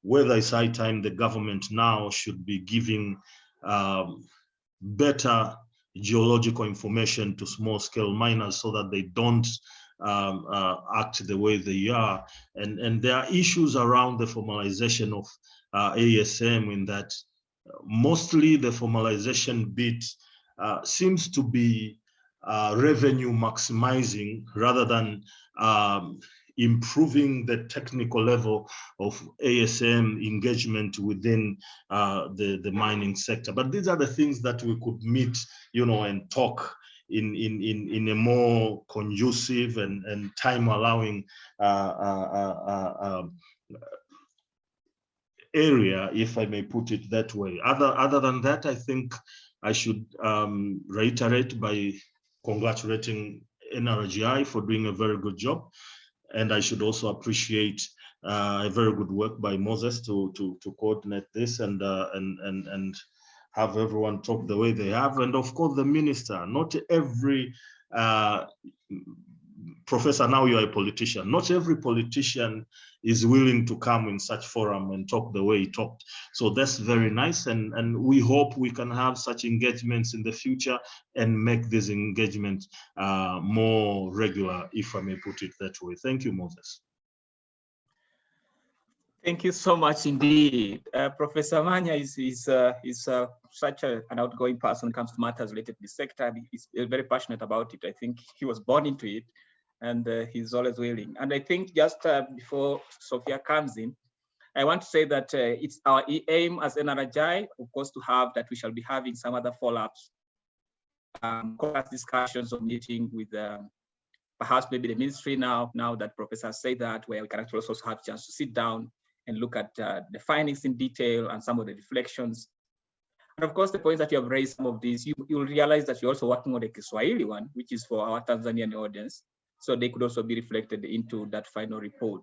whether it's high time the government now should be giving better geological information to small scale miners so that they don't act the way they are. And there are issues around the formalization of ASM in that mostly the formalization bit seems to be revenue maximizing rather than improving the technical level of ASM engagement within the mining sector. But these are the things that we could meet, you know, and talk in a more conducive and time allowing area, if I may put it that way. Other than that, I think I should reiterate by congratulating NRGI for doing a very good job. And I should also appreciate a very good work by Moses to coordinate this and have everyone talk the way they have. And of course, the minister. Not every Professor, now you are a politician. Not every politician is willing to come in such forum and talk the way he talked. So that's very nice. And we hope we can have such engagements in the future and make this engagement more regular, if I may put it that way. Thank you, Moses. Thank you so much indeed. Professor Manya is such an outgoing person when it comes to matters related to the sector. He's very passionate about it. I think he was born into it, and he's always willing. And I think just before Sophia comes in, I want to say that it's our aim as NRGI, of course, to have that we shall be having some other follow-ups, discussions or meeting with perhaps maybe the ministry now that Professor said that, where we can actually also have a chance to sit down and look at the findings in detail and some of the reflections. And of course, the points that you have raised, some of these, you'll realize that you're also working on the Kiswahili one, which is for our Tanzanian audience. So they could also be reflected into that final report.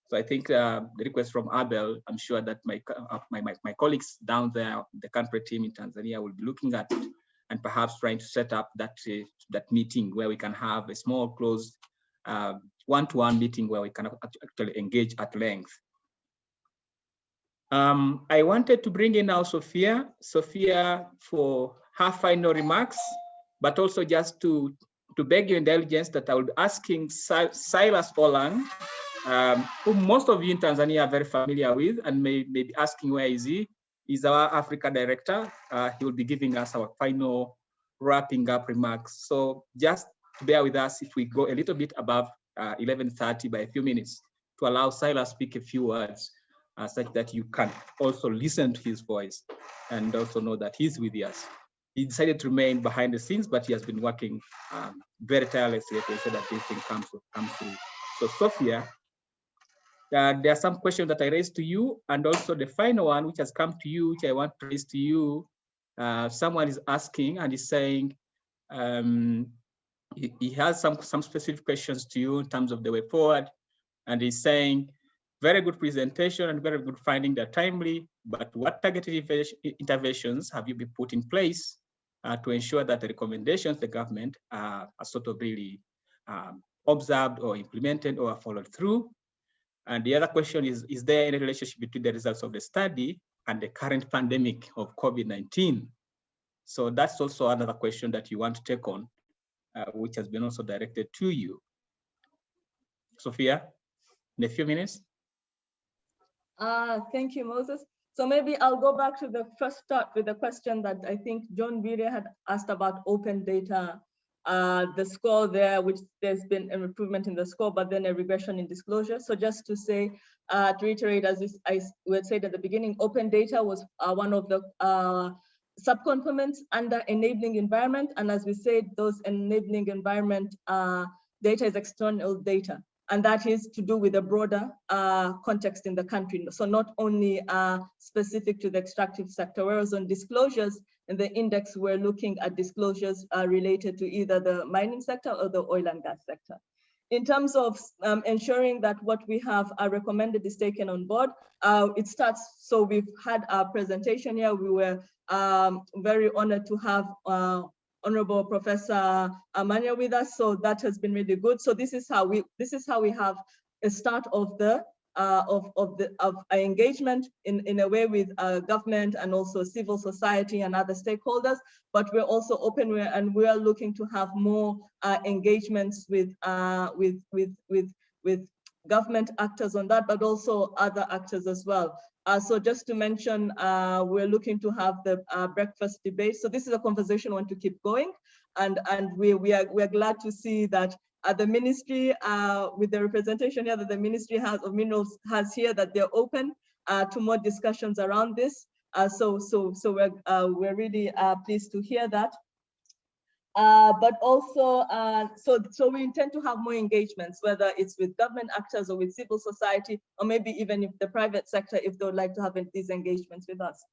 So I think the request from Abel, I'm sure that my colleagues down there, the country team in Tanzania, will be looking at it and perhaps trying to set up that meeting where we can have a small closed one-to-one meeting where we can actually engage at length. I wanted to bring in now Sophia for her final remarks, but also just to beg your indulgence that I will be asking Silas Olan, who most of you in Tanzania are very familiar with and may be asking where is he. He's our Africa director. He will be giving us our final wrapping up remarks. So just to bear with us if we go a little bit above 11:30 by a few minutes to allow Silas speak a few words such that you can also listen to his voice and also know that he's with us. He decided to remain behind the scenes, but he has been working very tirelessly to ensure that this thing comes through. So Sophia, there are some questions that I raised to you, and also the final one, which has come to you, which I want to raise to you. Someone is asking and is saying he has some specific questions to you in terms of the way forward, and he's saying, very good presentation and very good finding, they're timely, but what targeted interventions have you been put in place to ensure that the recommendations the government are sort of really observed or implemented or followed through? And the other question is there any relationship between the results of the study and the current pandemic of COVID-19? So that's also another question that you want to take on, which has been also directed to you. Sophia, in a few minutes. Thank you, Moses. So maybe I'll go back to the first start with the question that I think John Vire had asked about open data, the score there, which there's been an improvement in the score, but then a regression in disclosure. So just to say, to reiterate, as we had said at the beginning, open data was one of the subcomponents under enabling environment. And as we said, those enabling environment data is external data. and that is to do with a broader context in the country. So not only specific to the extractive sector, whereas on disclosures in the index, we're looking at disclosures related to either the mining sector or the oil and gas sector. In terms of ensuring that what we have recommended is taken on board, it starts, so we've had our presentation here. We were very honored to have Honorable Professor Amanya with us, so that has been really good. So this is how we have a start of the of engagement in a way with government and also civil society and other stakeholders, but we're also open and we are looking to have more engagements with government actors on that, but also other actors as well. So just to mention, we're looking to have the breakfast debate. So this is a conversation we want to keep going, and we are glad to see that the ministry, with the representation here that the Ministry of Minerals has here, that they're open to more discussions around this. So we're really pleased to hear that. But also, so we intend to have more engagements, whether it's with government actors or with civil society, or maybe even if the private sector, if they would like to have these engagements with us.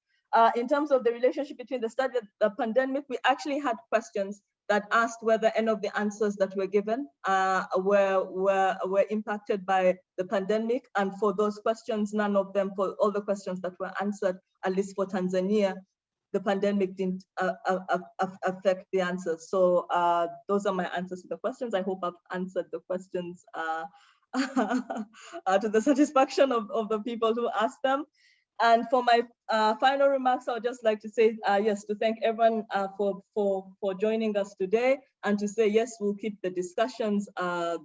In terms of the relationship between the study and the pandemic, we actually had questions that asked whether any of the answers that were given were impacted by the pandemic. And for those questions, none of them, for all the questions that were answered, at least for Tanzania, the pandemic didn't affect the answers. So those are my answers to the questions. I hope I've answered the questions to the satisfaction of the people who asked them. And for my final remarks, I would just like to say, yes, to thank everyone for joining us today, and to say, yes, we'll keep the discussions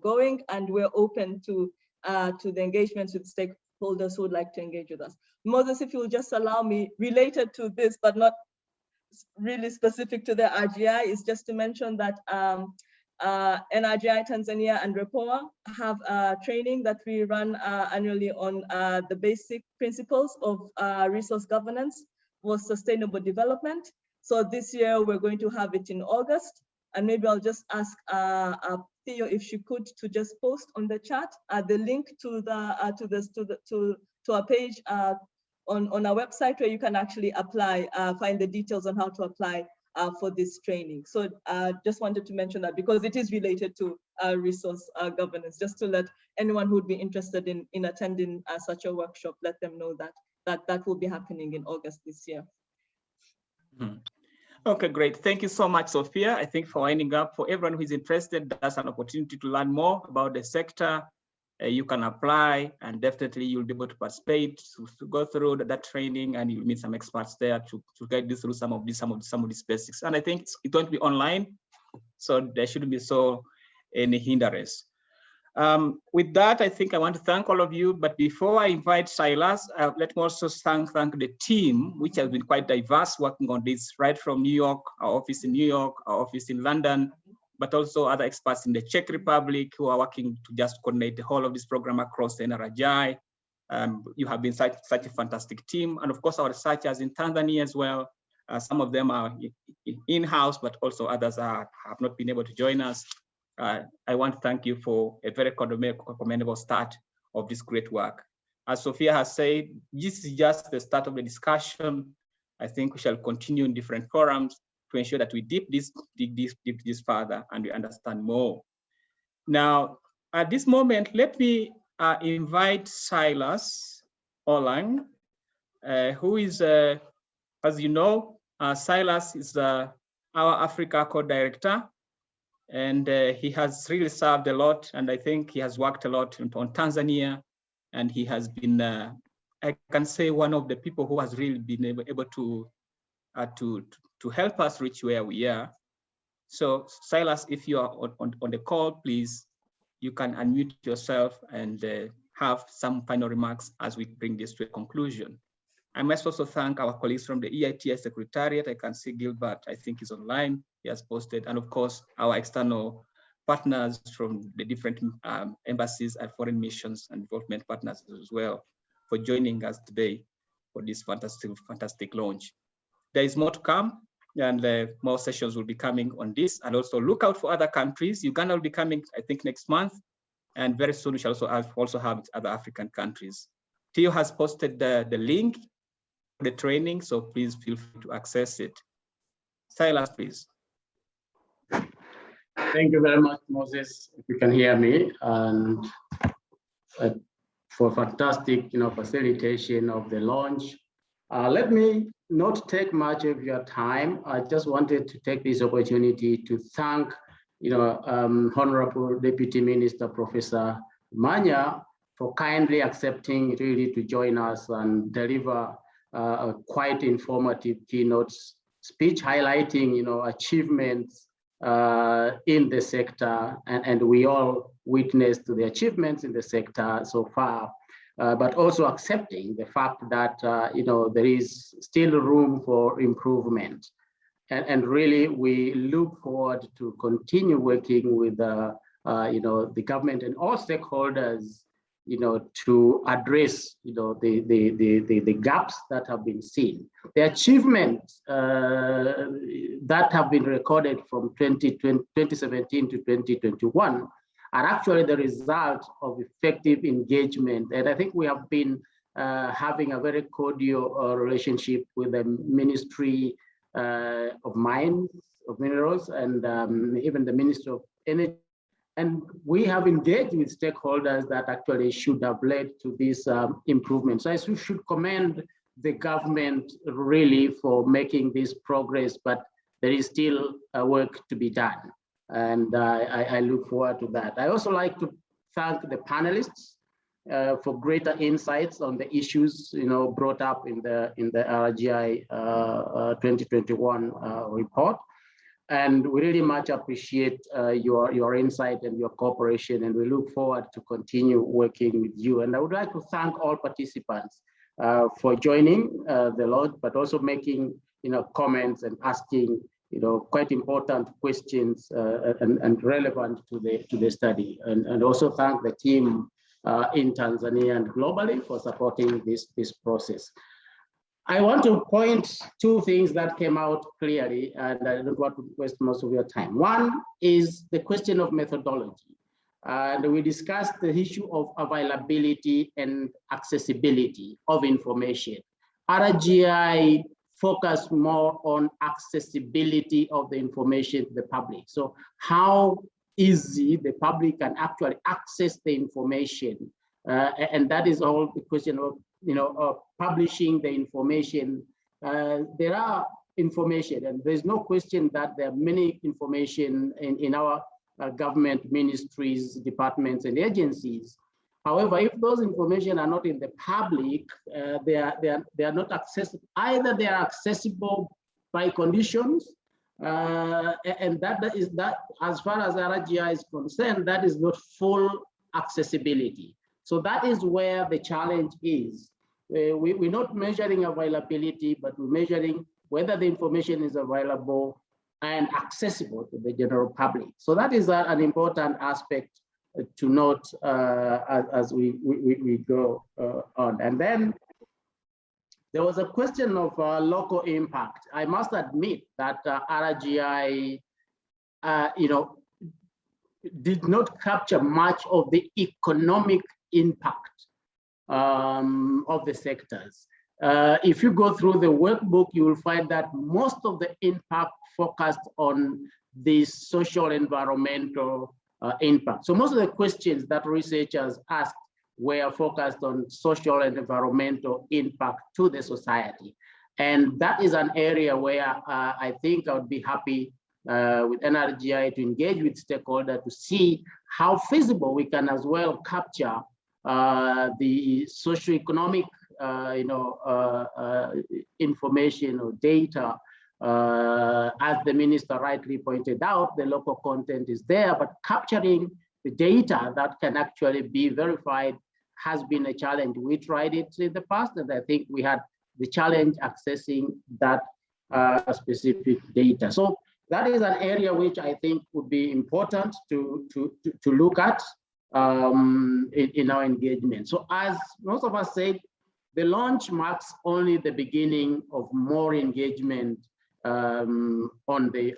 going, and we're open to the engagements with stakeholders who would like to engage with us. Moses, if you will just allow me, related to this, but not really specific to the RGI, is just to mention that NRGI Tanzania and REPOA have training that we run annually on the basic principles of resource governance for sustainable development. So this year we're going to have it in August, and maybe I'll just ask Theo if she could to just post on the chat the link to our page on our website, where you can actually apply, find the details on how to apply for this training. So just wanted to mention that because it is related to resource governance, just to let anyone who would be interested in attending such a workshop, let them know that will be happening in August this year. Okay, great. Thank you so much, Sophia. I think for winding up, for everyone who is interested, that's an opportunity to learn more about the sector. You can apply, and definitely you'll be able to participate, to go through that training, and you'll meet some experts there to guide you through some of these basics. And I think it won't be online, so there shouldn't be any hindrance. With that, I think I want to thank all of you. But before I invite Silas, let me also thank the team, which has been quite diverse, working on this, right from New York, our office in New York, our office in London, but also other experts in the Czech Republic who are working to just coordinate the whole of this program across the NRGI. You have been such a fantastic team. And of course, our researchers in Tanzania as well. Some of them are in-house, but also others have not been able to join us. I want to thank you for a very commendable start of this great work. As Sophia has said, this is just the start of the discussion. I think we shall continue in different forums to ensure that we dig this further and we understand more. Now, at this moment, let me invite Silas Olang, who is, as you know, Silas is our Africa co-director, and he has really served a lot, and I think he has worked a lot on Tanzania, and he has been, I can say, one of the people who has really been able to help us reach where we are. So Silas, if you are on the call, please, you can unmute yourself and have some final remarks as we bring this to a conclusion. I must also thank our colleagues from the EITI Secretariat. I can see Gilbert, I think, is online. He has posted. And of course, our external partners from the different embassies and foreign missions and development partners as well for joining us today for this fantastic launch. There is more to come, and more sessions will be coming on this. And also look out for other countries. Uganda will be coming, I think, next month. And very soon we shall also have other African countries. Theo has posted the link for the training, so please feel free to access it. Silas, please. Thank you very much, Moses, if you can hear me, and for fantastic, facilitation of the launch. Let me not take much of your time. I just wanted to take this opportunity to thank, Honorable Deputy Minister Professor Manya for kindly accepting really to join us and deliver a quite informative keynote speech highlighting, achievements in the sector, and we all witnessed the achievements in the sector so far, but also accepting the fact that there is still room for improvement, and really we look forward to continue working with the government and all stakeholders, to address the gaps that have been seen. The achievements that have been recorded from 2017 to 2021 are actually the result of effective engagement. And I think we have been having a very cordial relationship with the Ministry of Mines, of Minerals, and even the Ministry of Energy. And we have engaged with stakeholders that actually should have led to this improvement. So we should commend the government really for making this progress, but there is still work to be done. And I look forward to that. I also like to thank the panelists for greater insights on the issues brought up in the NRGI 2021 report. And we really much appreciate your insight and your cooperation, and we look forward to continue working with you. And I would like to thank all participants for joining the launch, but also making comments and asking quite important questions and relevant to the study. And also thank the team in Tanzania and globally for supporting this process. I want to point two things that came out clearly, and I don't want to waste most of your time. One is the question of methodology. And we discussed the issue of availability and accessibility of information. NRGI focused more on accessibility of the information to the public. So how easy the public can actually access the information. And that is all the question of publishing the information. There are information, and there's no question that there are many information in our government ministries, departments, and agencies. However, if those information are not in the public, they are not accessible. Either they are accessible by conditions, and that is as far as NRGI is concerned, that is not full accessibility. So that is where the challenge is. We're not measuring availability, but we're measuring whether the information is available and accessible to the general public. So that is an important aspect to note as we go on. And then there was a question of local impact. I must admit that NRGI, did not capture much of the economic impact of the sectors. If you go through the workbook, you will find that most of the impact focused on the social environmental impact. So most of the questions that researchers asked were focused on social and environmental impact to the society. And that is an area where I think I would be happy with NRGI to engage with stakeholders to see how feasible we can as well capture the socioeconomic information or data. As the minister rightly pointed out, the local content is there, but capturing the data that can actually be verified has been a challenge. We tried it in the past, and I think we had the challenge accessing that specific data. So that is an area which I think would be important to look at in our engagement. So as most of us said, the launch marks only the beginning of more engagement on the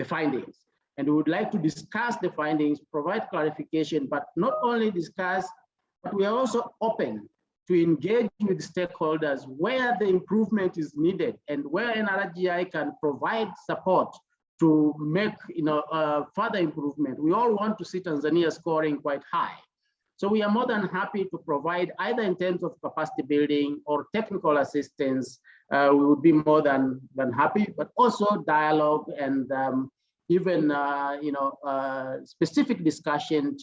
findings. And we would like to discuss the findings, provide clarification, but not only discuss, but we are also open to engage with stakeholders where the improvement is needed and where NRGI can provide support to make further improvement. We all want to see Tanzania scoring quite high. So we are more than happy to provide either in terms of capacity building or technical assistance. We would be more than happy, but also dialogue and even specific discussion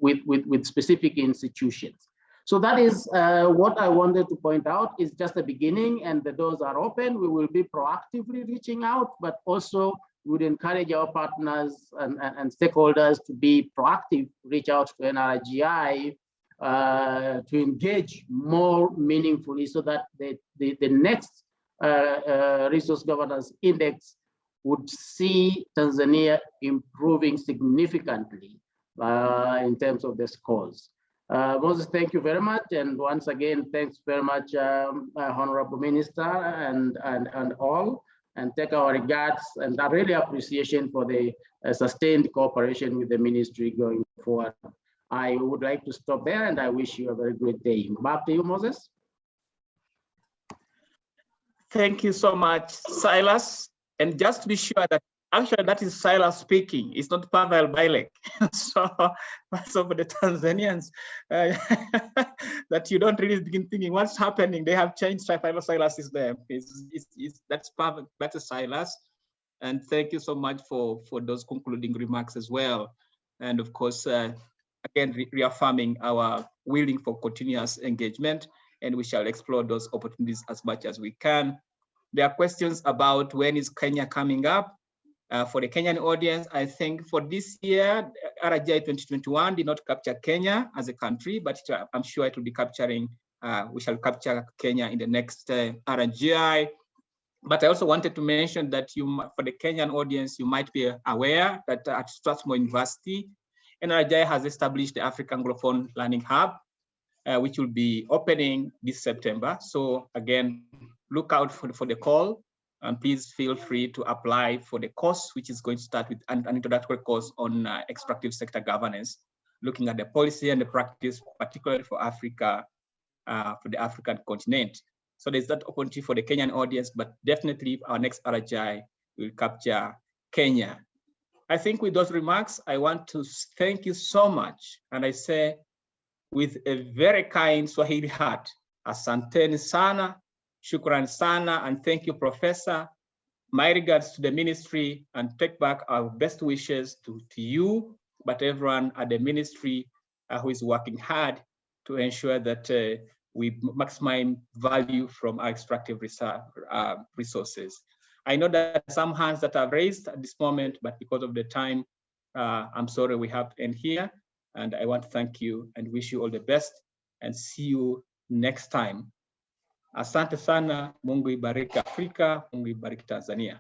with specific institutions. So that is what I wanted to point out. Is just the beginning, and the doors are open. We will be proactively reaching out, but also we would encourage our partners and stakeholders to be proactive, reach out to NRGI to engage more meaningfully, so that the next Resource Governance Index would see Tanzania improving significantly in terms of the scores. Moses, thank you very much. And once again, thanks very much, Honorable Minister and all. And take our regards and I really appreciation for the sustained cooperation with the ministry going forward. I would like to stop there and I wish you a very great day. Back to you, Moses. Thank you so much, Silas. And just to be sure that actually that is Silas speaking, it's not Pavel Bailek. so for the Tanzanians, that you don't really begin thinking what's happening. They have changed. Silas is there. That's Pavel, that's Silas. And thank you so much for those concluding remarks as well. And of course, again, reaffirming our willing for continuous engagement, and we shall explore those opportunities as much as we can. There are questions about when is Kenya coming up. For the Kenyan audience, I think for this year, NRGI 2021 did not capture Kenya as a country, but I'm sure it will be capturing, we shall capture Kenya in the next NRGI. But I also wanted to mention that for the Kenyan audience, you might be aware that at Strathmore University, NRGI has established the African Anglophone Learning Hub, which will be opening this September. So again, look out for the call, and please feel free to apply for the course, which is going to start with an introductory course on extractive sector governance, looking at the policy and the practice, particularly for Africa, for the African continent. So there's that opportunity for the Kenyan audience, but definitely our next NRGI will capture Kenya. I think with those remarks, I want to thank you so much. And I say with a very kind Swahili heart, asanteni sana, shukran sana, and thank you, Professor. My regards to the ministry, and take back our best wishes to you, but everyone at the ministry who is working hard to ensure that we maximize value from our extractive resources. I know that some hands that are raised at this moment, but because of the time, I'm sorry we have to end here. And I want to thank you and wish you all the best, and see you next time. Asante sana, Mungu ibariki Afrika, Mungu ibariki Tanzania.